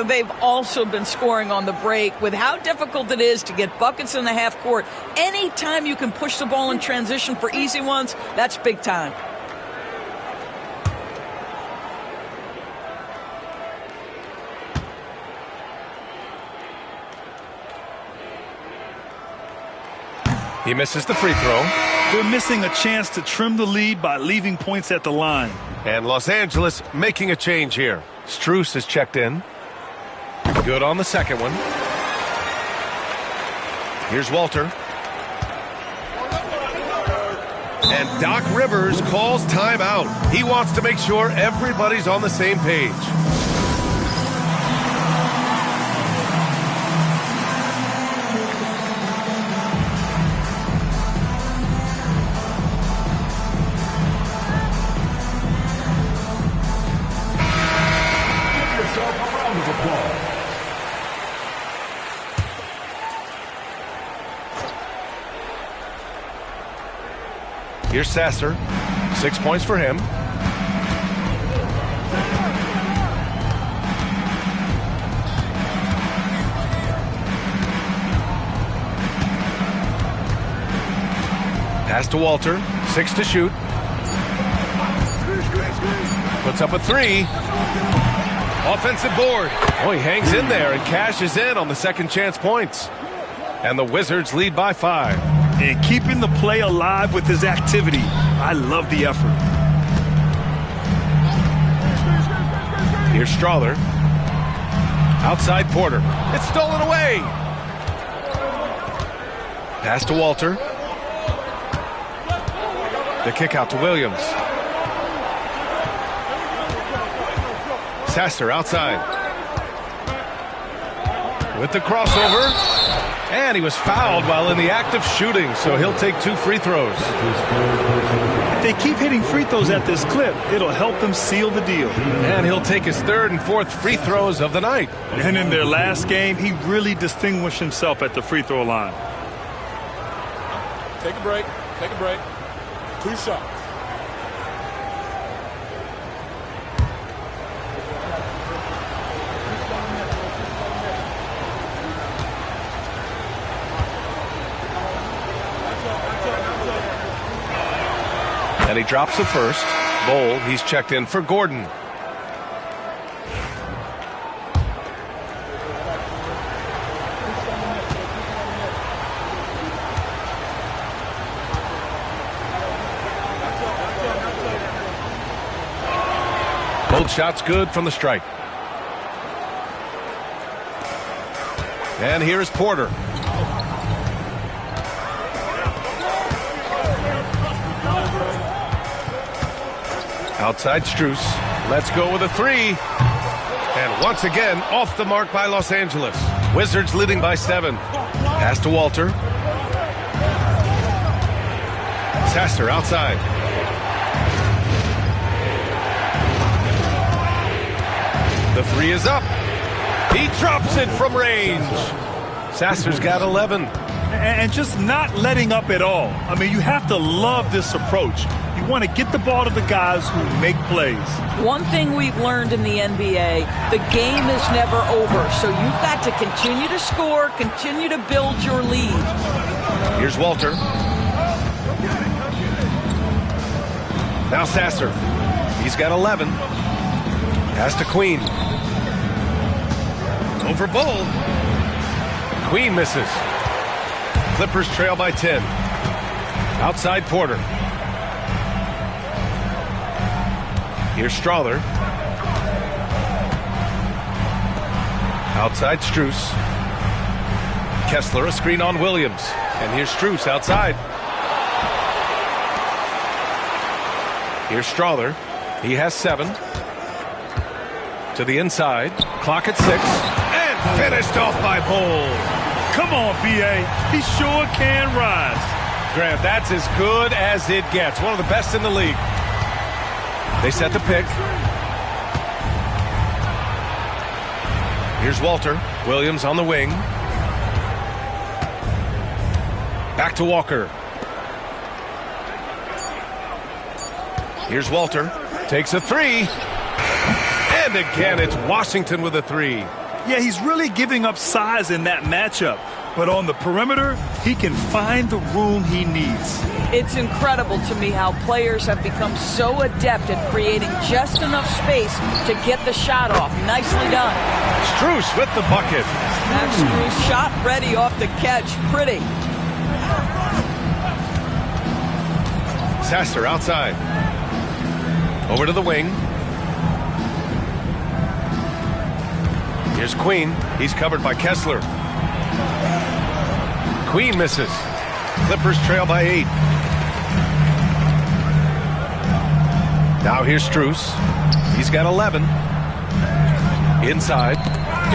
They've also been scoring on the break. With how difficult it is to get buckets in the half court, anytime you can push the ball in transition for easy ones, that's big time. He misses the free throw. They're missing a chance to trim the lead by leaving points at the line. And Los Angeles making a change here. Strus is checked in. Good on the second one. Here's Walter. And Doc Rivers calls timeout. He wants to make sure everybody's on the same page. Here's Sasser. 6 points for him. Pass to Walter. 6 to shoot. Puts up a 3. Offensive board. Oh, he hangs in there and cashes in on the second chance points. And the Wizards lead by 5. And keeping the play alive with his activity. I love the effort. Here's Strother. Outside Porter. It's stolen away. Pass to Walter. The kick out to Williams. Sasser outside. With the crossover. And he was fouled while in the act of shooting, so he'll take 2 free throws. If they keep hitting free throws at this clip, it'll help them seal the deal. And he'll take his 3rd and 4th free throws of the night. And in their last game, he really distinguished himself at the free throw line. Take a break. Take a break. 2 shots. And he drops the first. Bowl, he's checked in for Gordon. Both shots good from the strike. And here's Porter. Outside Strus. Let's go with a 3. And once again, off the mark by Los Angeles. Wizards leading by 7. Pass to Walter. Sasser outside. The 3 is up. He drops it from range. Sasser's got 11. And just not letting up at all. I mean, you have to love this approach. You want to get the ball to the guys who make plays. One thing we've learned in the NBA, the game is never over. So you've got to continue to score, continue to build your lead. Here's Walter. Now Sasser. He's got 11. Pass to Queen. Over Bull. Queen misses. Clippers trail by 10. Outside Porter. Here's Strawther. Outside Strus. Kessler, a screen on Williams. And here's Strus outside. Here's Strawther. He has 7. To the inside. Clock at 6. And finished off by Bull. Come on, B.A. He sure can rise. Grant, that's as good as it gets. One of the best in the league. They set the pick. Here's Walter. Williams on the wing. Back to Walker. Here's Walter. Takes a 3. And again, it's Washington with a 3. Yeah, he's really giving up size in that matchup. But on the perimeter, he can find the room he needs. It's incredible to me how players have become so adept at creating just enough space to get the shot off. Nicely done. Strus with the bucket. Max Strus shot ready off the catch. Pretty. Sasser outside. Over to the wing. Here's Queen. He's covered by Kessler. Queen misses. Clippers trail by 8. Now here's Strus. He's got 11. Inside.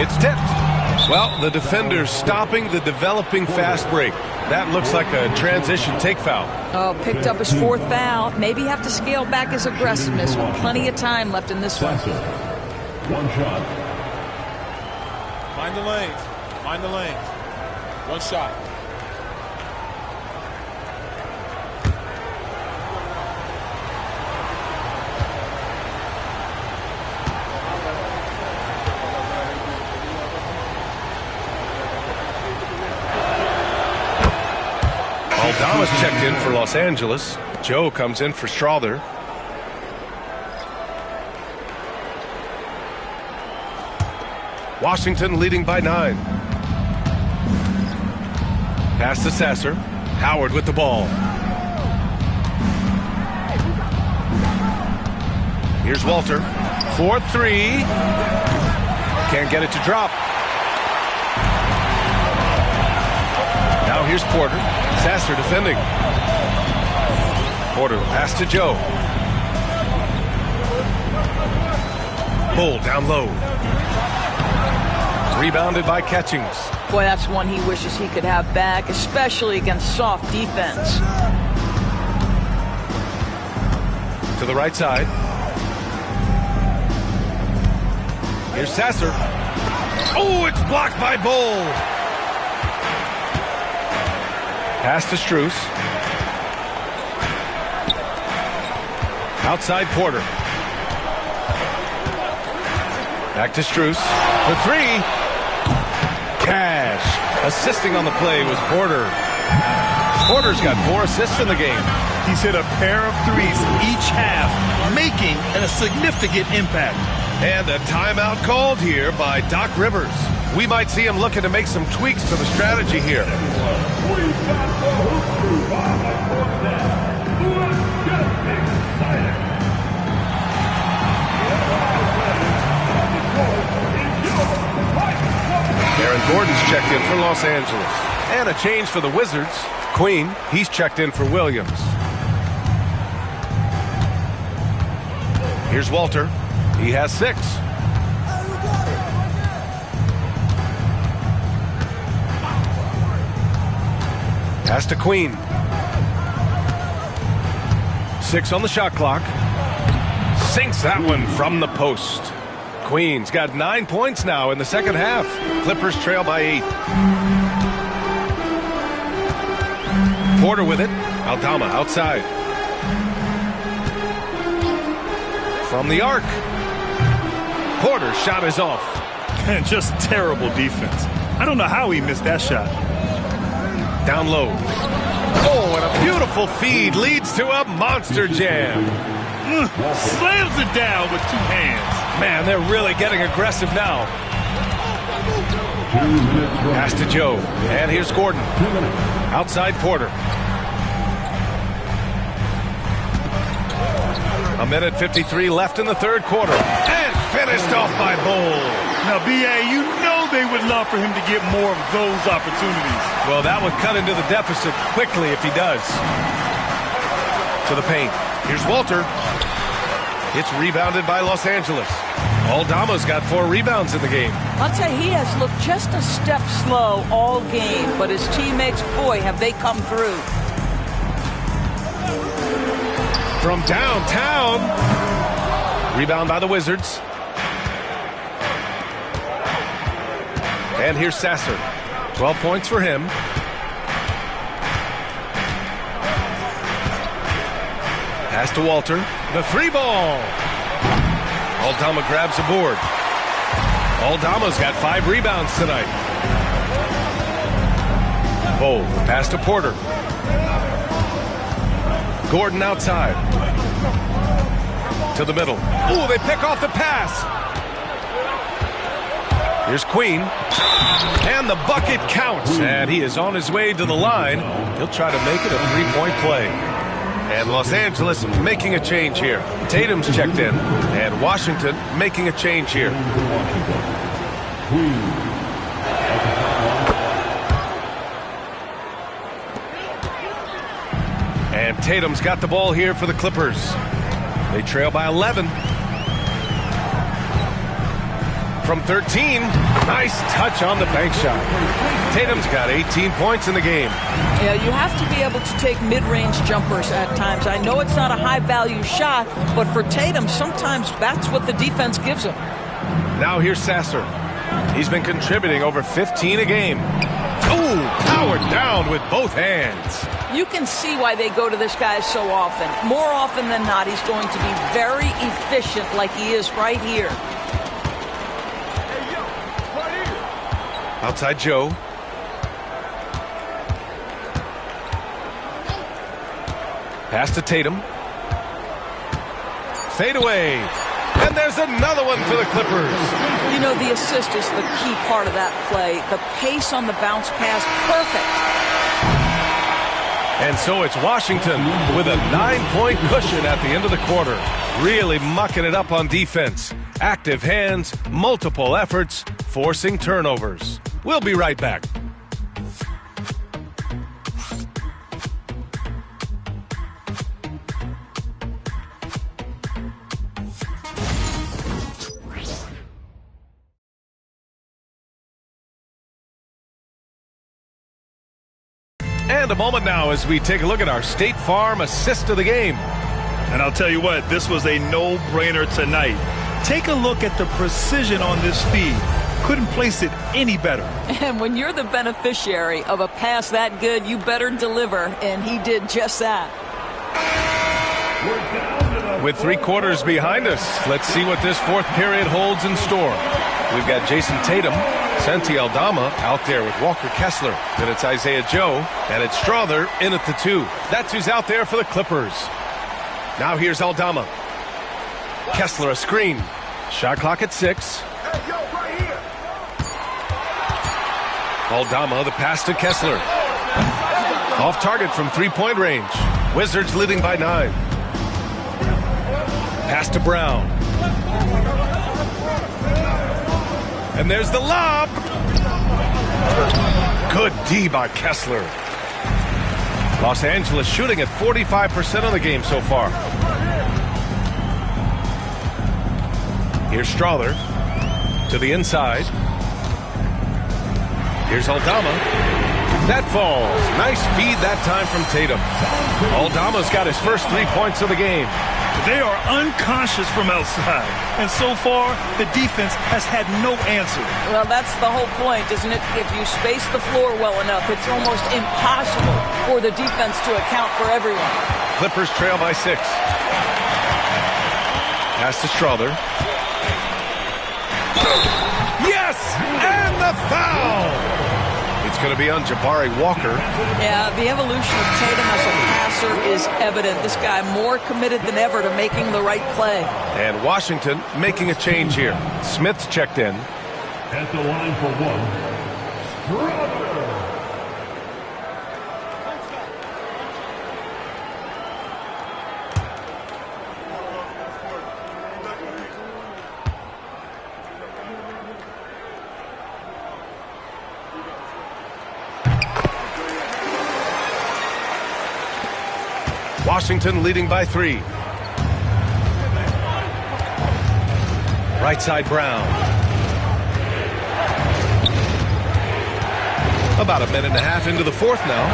It's tipped. Well, the defender's stopping the developing fast break. That looks like a transition take foul. Oh, picked up his 4th foul. Maybe have to scale back his aggressiveness with plenty of time left in this one. One shot. Mind the lanes. Mind the lanes. One shot. Aldama's checked in for Los Angeles. Joe comes in for Strawther. Washington leading by 9. Pass to Sasser. Howard with the ball. Here's Walter. 4-3. Can't get it to drop. Now here's Porter. Sasser defending. Porter pass to Joe. Bull down low. Rebounded by Catchings. Boy, that's one he wishes he could have back, especially against soft defense. To the right side. Here's Sasser. Oh, it's blocked by Bull. Pass to Strus. Outside Porter. Back to Strus for 3. Cash. Assisting on the play was Porter. Porter's got 4 assists in the game. He's hit a pair of 3s each half, making a significant impact. And a timeout called here by Doc Rivers. We might see him looking to make some tweaks to the strategy here. Aaron Gordon's checked in for Los Angeles. And a change for the Wizards. Queen, he's checked in for Williams. Here's Walter. He has 6. Pass to Queen. 6 on the shot clock. Sinks that one from the post. Queen's got 9 points now in the second half. Clippers trail by 8. Porter with it. Aldama outside. from the arc. Porter's shot is off. And just terrible defense. I don't know how he missed that shot. Down low. Oh, and a beautiful feed leads to a monster jam. Slams it down with two hands. Man, they're really getting aggressive now. Pass to Joe. And here's Gordon. Outside Porter. A minute 53 left in the third quarter. And finished off by Bull. Now, B.A., you know they would love for him to get more of those opportunities. Well, that would cut into the deficit quickly if he does. To the paint. Here's Walter. It's rebounded by Los Angeles. Aldama's got 4 rebounds in the game. I'll tell you, he has looked just a step slow all game, but his teammates, boy, have they come through. From downtown. Rebound by the Wizards. And here's Sasser. 12 points for him. Pass to Walter. The 3 ball. Aldama grabs the board. Aldama's got 5 rebounds tonight. Bowl. Pass to Porter. Gordon outside. To the middle. Ooh, they pick off the pass. Here's Queen. And the bucket counts. And he is on his way to the line. He'll try to make it a 3-point play. And Los Angeles making a change here. Tatum's checked in. And Washington making a change here. And Tatum's got the ball here for the Clippers. They trail by 11. From 13, nice touch on the bank shot. Tatum's got 18 points in the game. Yeah, you have to be able to take mid-range jumpers at times. I know it's not a high-value shot, but for Tatum, sometimes that's what the defense gives him. Now here's Sasser. He's been contributing over 15 a game. Ooh, powered down with both hands. You can see why they go to this guy so often. More often than not, he's going to be very efficient like he is right here. Outside Joe. Pass to Tatum. Fade away. And there's another one for the Clippers. You know, the assist is the key part of that play. The pace on the bounce pass, perfect. And so it's Washington with a 9-point cushion at the end of the quarter. Really mucking it up on defense. Active hands, multiple efforts, forcing turnovers. We'll be right back. And a moment now as we take a look at our State Farm assist of the game. And I'll tell you what, this was a no-brainer tonight. Take a look at the precision on this feed. Couldn't place it any better. And when you're the beneficiary of a pass that good, you better deliver, and he did just that. With 3 quarters behind us, let's see what this fourth period holds in store. We've got Jason Tatum, Santi Aldama out there with Walker Kessler. Then it's Isaiah Joe, and it's Strother in at the 2. That's who's out there for the Clippers. Now here's Aldama. Kessler a screen. Shot clock at 6. Aldama, the pass to Kessler. Off target from 3-point range. Wizards leading by 9. Pass to Brown. And there's the lob. Good D by Kessler. Los Angeles shooting at 45% of the game so far. Here's Strother to the inside. Here's Aldama. That falls. Nice feed that time from Tatum. Aldama's got his first 3 points of the game. They are unconscious from outside. And so far, the defense has had no answer. Well, that's the whole point, isn't it? If you space the floor well enough, it's almost impossible for the defense to account for everyone. Clippers trail by 6. Pass to Strother. Yes! And the foul! It's going to be on Jabari Walker. Yeah, the evolution of Tatum as a passer is evident. This guy more committed than ever to making the right play. And Washington making a change here. Smith's checked in. At the line for one, Strother. Washington leading by 3. Right side Brown. About a minute and a half into the fourth now.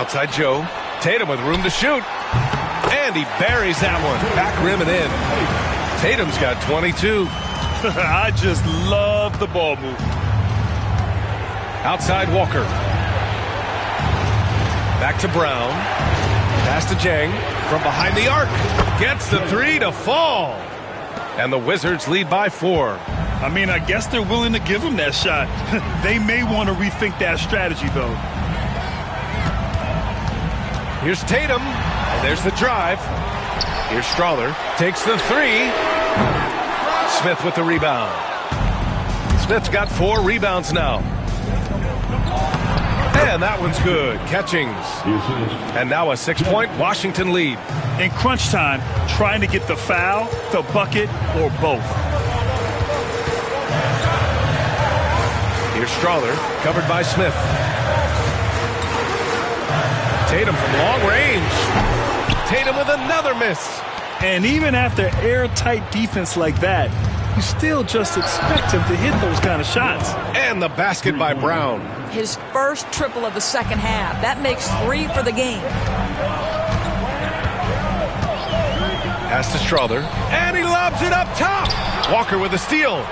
Outside Joe. Tatum with room to shoot. And he buries that one. Back rim and in. Tatum's got 22. I just love the ball movement. Outside Walker. Back to Brown. Pass to Jang. From behind the arc. Gets the 3 to fall. And the Wizards lead by 4. I mean, I guess they're willing to give him that shot. They may want to rethink that strategy, though. Here's Tatum. And there's the drive. Here's Strother. Takes the 3. Smith with the rebound. Smith's got 4 rebounds now. And that one's good. Catchings. And now a 6-point Washington lead. In crunch time, trying to get the foul, the bucket, or both. Here's Strother, covered by Smith. Tatum from long range. Tatum with another miss. And even after airtight defense like that, you still just expect him to hit those kind of shots. And the basket by Brown. His first triple of the second half. That makes 3 for the game. Pass to Strother. And he lobs it up top. Walker with a steal.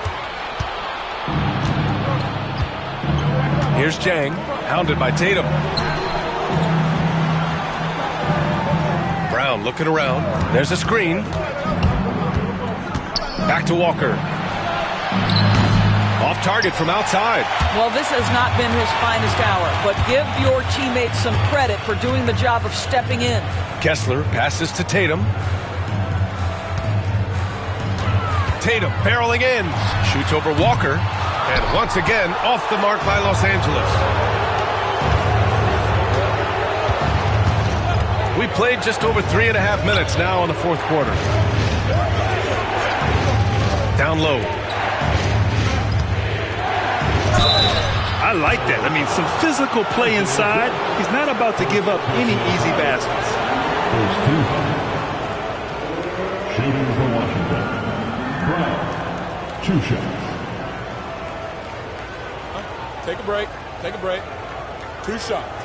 Here's Jang, hounded by Tatum. Brown looking around. There's a screen. Back to Walker. Off target from outside. Well, this has not been his finest hour, but give your teammates some credit for doing the job of stepping in. Kessler passes to Tatum. Tatum barreling in. Shoots over Walker. And once again, off the mark by Los Angeles. We played just over 3.5 minutes now in the fourth quarter. Down low. I like that. I mean, some physical play inside. He's not about to give up any easy baskets. First 2. Shooting for Washington. Brown. 2 shots. Take a break. Take a break. 2 shots.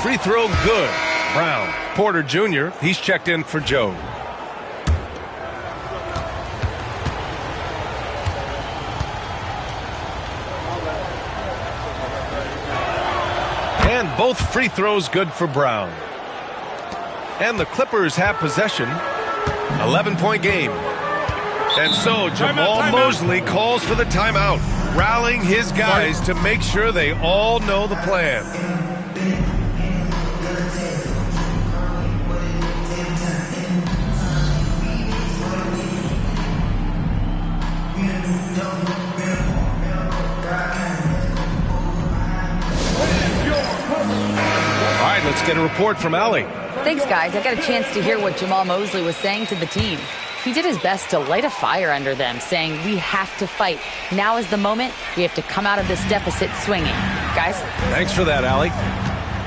Free throw good. Brown. Porter Jr., he's checked in for Joe. And both free throws good for Brown. And the Clippers have possession. 11-point game. And so Jamal Mosley calls for the timeout, rallying his guys to make sure they all know the plan. All right, let's get a report from Allie. Thanks, guys. I got a chance to hear what Jamal Mosley was saying to the team. He did his best to light a fire under them, saying, we have to fight. Now is the moment. We have to come out of this deficit swinging. Guys? Thanks for that, Allie.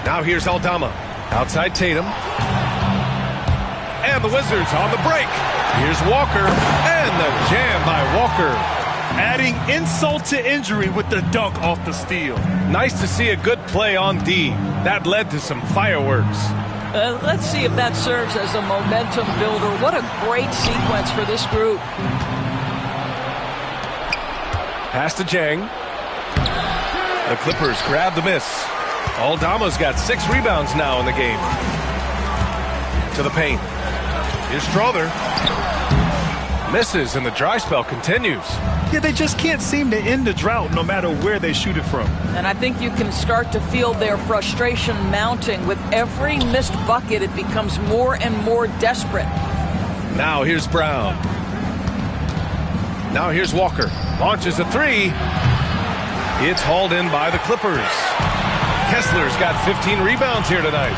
Now here's Aldama. Outside Tatum. And the Wizards on the break. Here's Walker. And the jam by Walker. Adding insult to injury with the dunk off the steal. Nice to see a good play on D. That led to some fireworks. Let's see if that serves as a momentum builder. What a great sequence for this group. Pass to Jang. The Clippers grab the miss. Aldama's got 6 rebounds now in the game. To the paint. Here's Strother. Misses, and the dry spell continues. Yeah, they just can't seem to end the drought no matter where they shoot it from. And I think you can start to feel their frustration mounting. With every missed bucket, it becomes more and more desperate. Now here's Brown. Now here's Walker. Launches a 3. It's hauled in by the Clippers. Kessler's got 15 rebounds here tonight.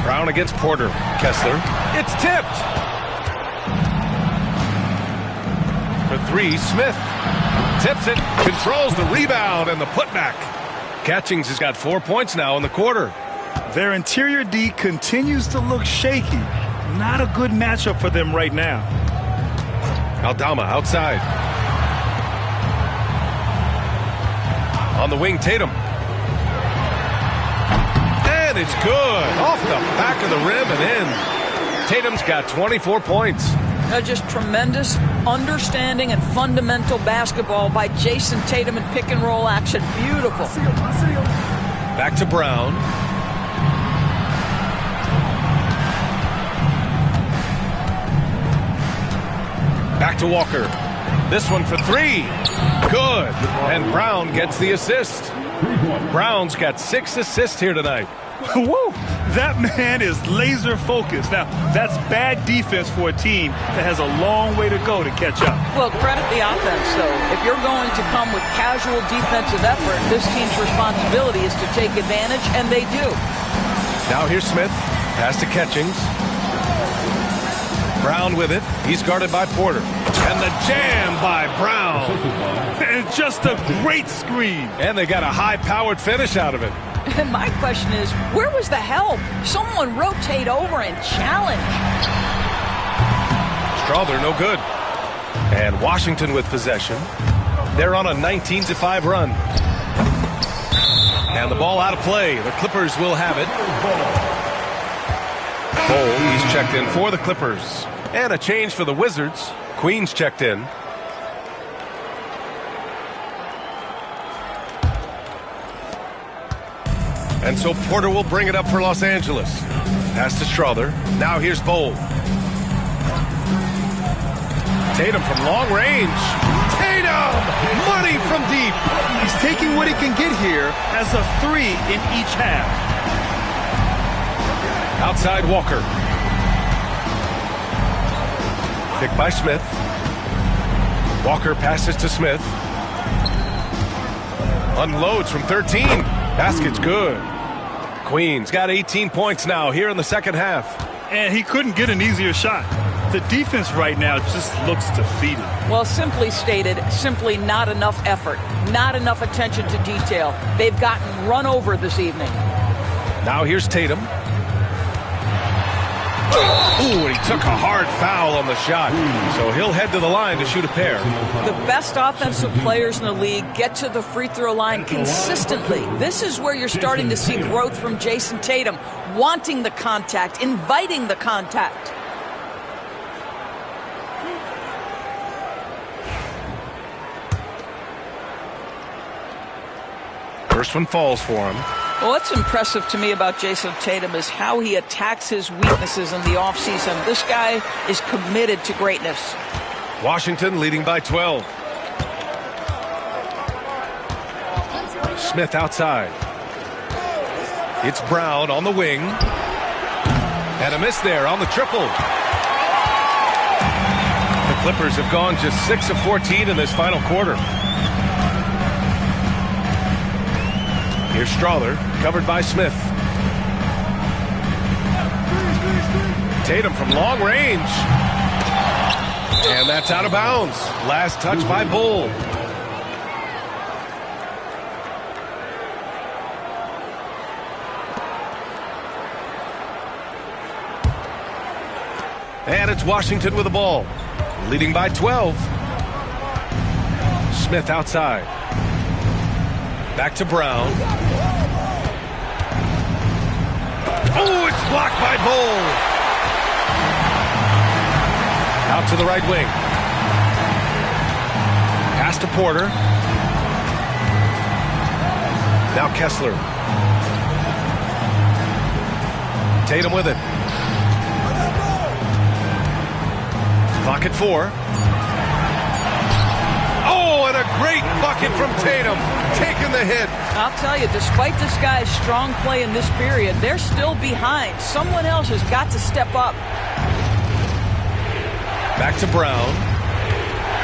Brown against Porter. Kessler. It's tipped. For 3, Smith. Tips it. Controls the rebound and the putback. Catchings has got 4 points now in the quarter. Their interior D continues to look shaky. Not a good matchup for them right now. Aldama outside. On the wing, Tatum. And it's good. Off the back of the rim and in. Tatum's got 24 points. Just tremendous understanding and fundamental basketball by Jason Tatum in pick and roll action. Beautiful. Back to Brown. Back to Walker. This one for 3. Good. And Brown gets the assist. Brown's got 6 assists here tonight. Woo! That man is laser focused. Now, that's bad defense for a team that has a long way to go to catch up. Well, credit the offense, though. If you're going to come with casual defensive effort, this team's responsibility is to take advantage, and they do. Now here's Smith. Pass to Catchings. Brown with it. He's guarded by Porter. And the jam by Brown. And just a great screen. And they got a high-powered finish out of it. And my question is, where was the help? Someone rotate over and challenge. Strother, no good. And Washington with possession. They're on a 19-5 run. And the ball out of play. The Clippers will have it. Cole, he's checked in for the Clippers. And a change for the Wizards. Queen's checked in. And so Porter will bring it up for Los Angeles. Pass to Strother. Now here's Bowl. Tatum from long range. Tatum! Money from deep. He's taking what he can get here as a 3 in each half. Outside Walker. Picked by Smith. Walker passes to Smith. Unloads from 13. Basket's good. Queen's got 18 points now here in the second half. And he couldn't get an easier shot. The defense right now just looks defeated. Well, simply stated, simply not enough effort, not enough attention to detail. They've gotten run over this evening. Now here's Tatum. Ooh, and he took a hard foul on the shot. So he'll head to the line to shoot a pair. The best offensive players in the league get to the free throw line consistently. This is where you're starting to see growth from Jason Tatum, wanting the contact, inviting the contact. First one falls for him. Well, what's impressive to me about Jason Tatum is how he attacks his weaknesses in the offseason. This guy is committed to greatness. Washington leading by 12. Smith outside. It's Brown on the wing. And a miss there on the triple. The Clippers have gone just 6 of 14 in this final quarter. Here's Strother, covered by Smith. Tatum from long range. And that's out of bounds. Last touch by Bull. And it's Washington with the ball. Leading by 12. Smith outside. Back to Brown. Oh, it's blocked by Bull. Out to the right wing. Pass to Porter. Now Kessler. Tatum with it. Clock at 4. Oh, and a great bucket from Tatum. Taking the hit. I'll tell you, despite this guy's strong play in this period, they're still behind. Someone else has got to step up. Back to Brown.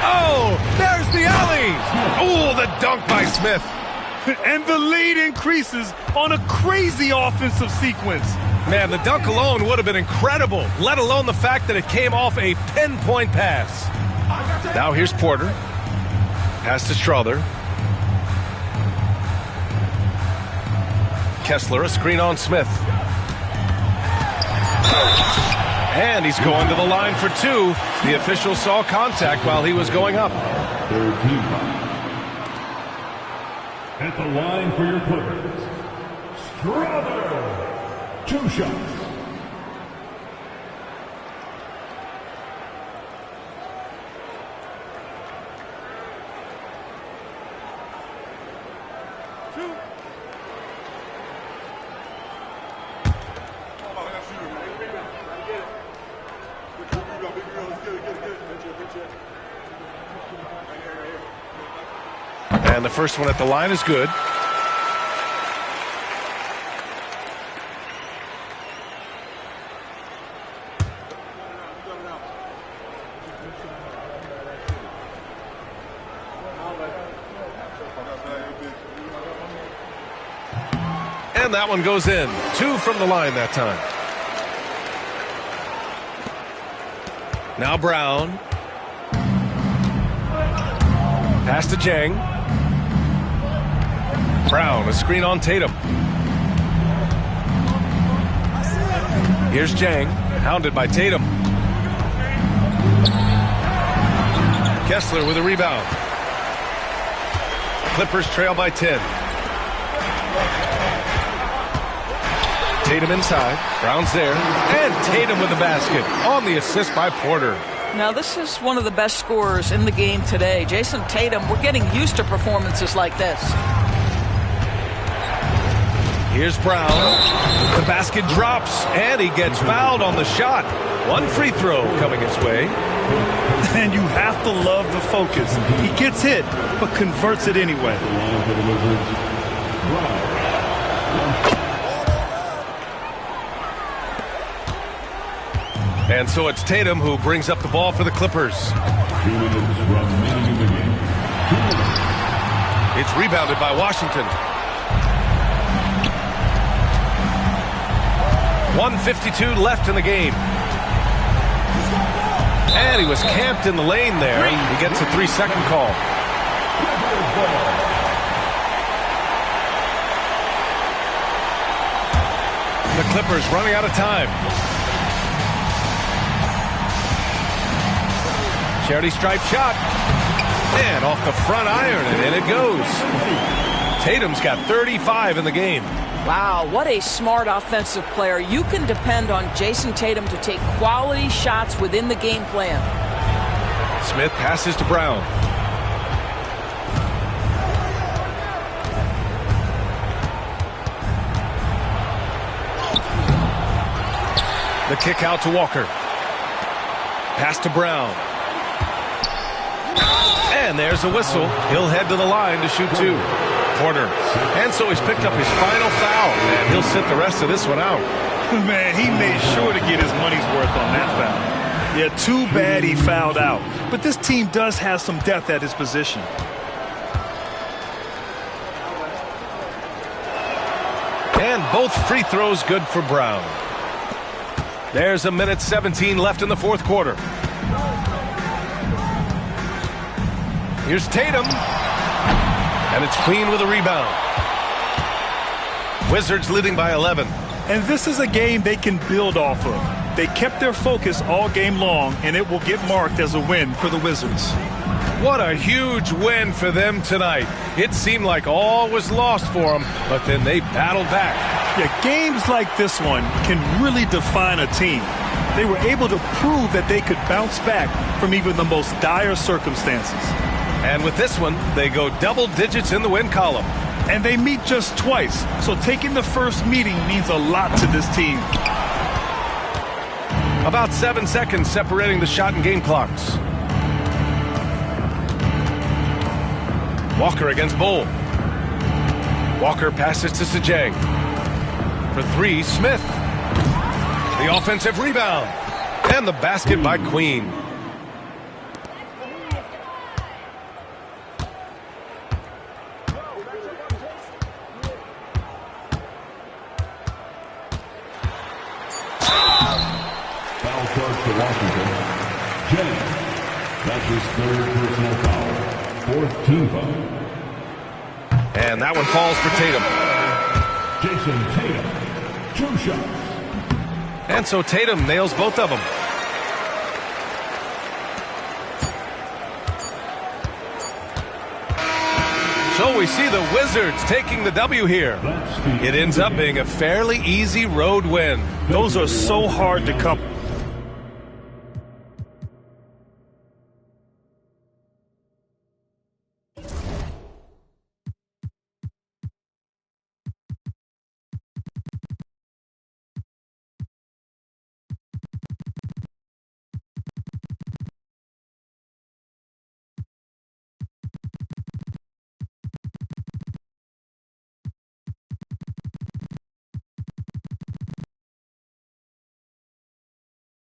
Oh, there's the alley. Oh, the dunk by Smith. And the lead increases on a crazy offensive sequence. Man, the dunk alone would have been incredible, let alone the fact that it came off a pinpoint pass. Now here's Porter. Pass to Strother. Kessler, a screen on Smith. And he's going to the line for 2. The official saw contact while he was going up. Third team foul. At the line for your Clippers, Strother. 2 shots. And the first one at the line is good. And that one goes in. 2 from the line that time. Now Brown. Pass to Jang. Brown, a screen on Tatum. Here's Jang, hounded by Tatum. Kessler with a rebound. Clippers trail by 10. Tatum inside. Brown's there. And Tatum with the basket on the assist by Porter. Now, this is one of the best scorers in the game today. Jason Tatum, we're getting used to performances like this. Here's Brown. The basket drops, and he gets fouled on the shot. 1 free throw coming his way. And you have to love the focus. He gets hit, but converts it anyway. And so it's Tatum who brings up the ball for the Clippers. 2 minutes remaining in the game. 2 minutes. It's rebounded by Washington. 1:52 left in the game. And he was camped in the lane there. He gets a 3-second call. The Clippers running out of time. Charity stripe shot. And off the front iron, and in it goes. Tatum's got 35 in the game. Wow, what a smart offensive player. You can depend on Jason Tatum to take quality shots within the game plan. Smith passes to Brown. The kick out to Walker. Pass to Brown. And there's a whistle. He'll head to the line to shoot 2. Porter. And so he's picked up his final foul, and he'll sit the rest of this one out. Man, he made sure to get his money's worth on that foul. Yeah, too bad he fouled out. But this team does have some depth at his position. And both free throws good for Brown. There's 1:17 left in the fourth quarter. Here's Tatum. And it's clean with a rebound. Wizards leading by 11. And this is a game they can build off of. They kept their focus all game long, and it will get marked as a win for the Wizards. What a huge win for them tonight. It seemed like all was lost for them, but then they battled back. Yeah, games like this one can really define a team. They were able to prove that they could bounce back from even the most dire circumstances. And with this one, they go double digits in the win column. And they meet just twice, so taking the first meeting means a lot to this team. About 7 seconds separating the shot and game clocks. Walker against Bull. Walker passes to Sajang. For three, Smith. The offensive rebound. And the basket by Queen. Foul charge to Washington. Jennings. That's his third personal foul. Fourth team foul. And that one falls for Tatum. Jason Tatum. 2 shots. And so Tatum nails both of them. So we see the Wizards taking the W here. It ends up being a fairly easy road win. Those are so hard to come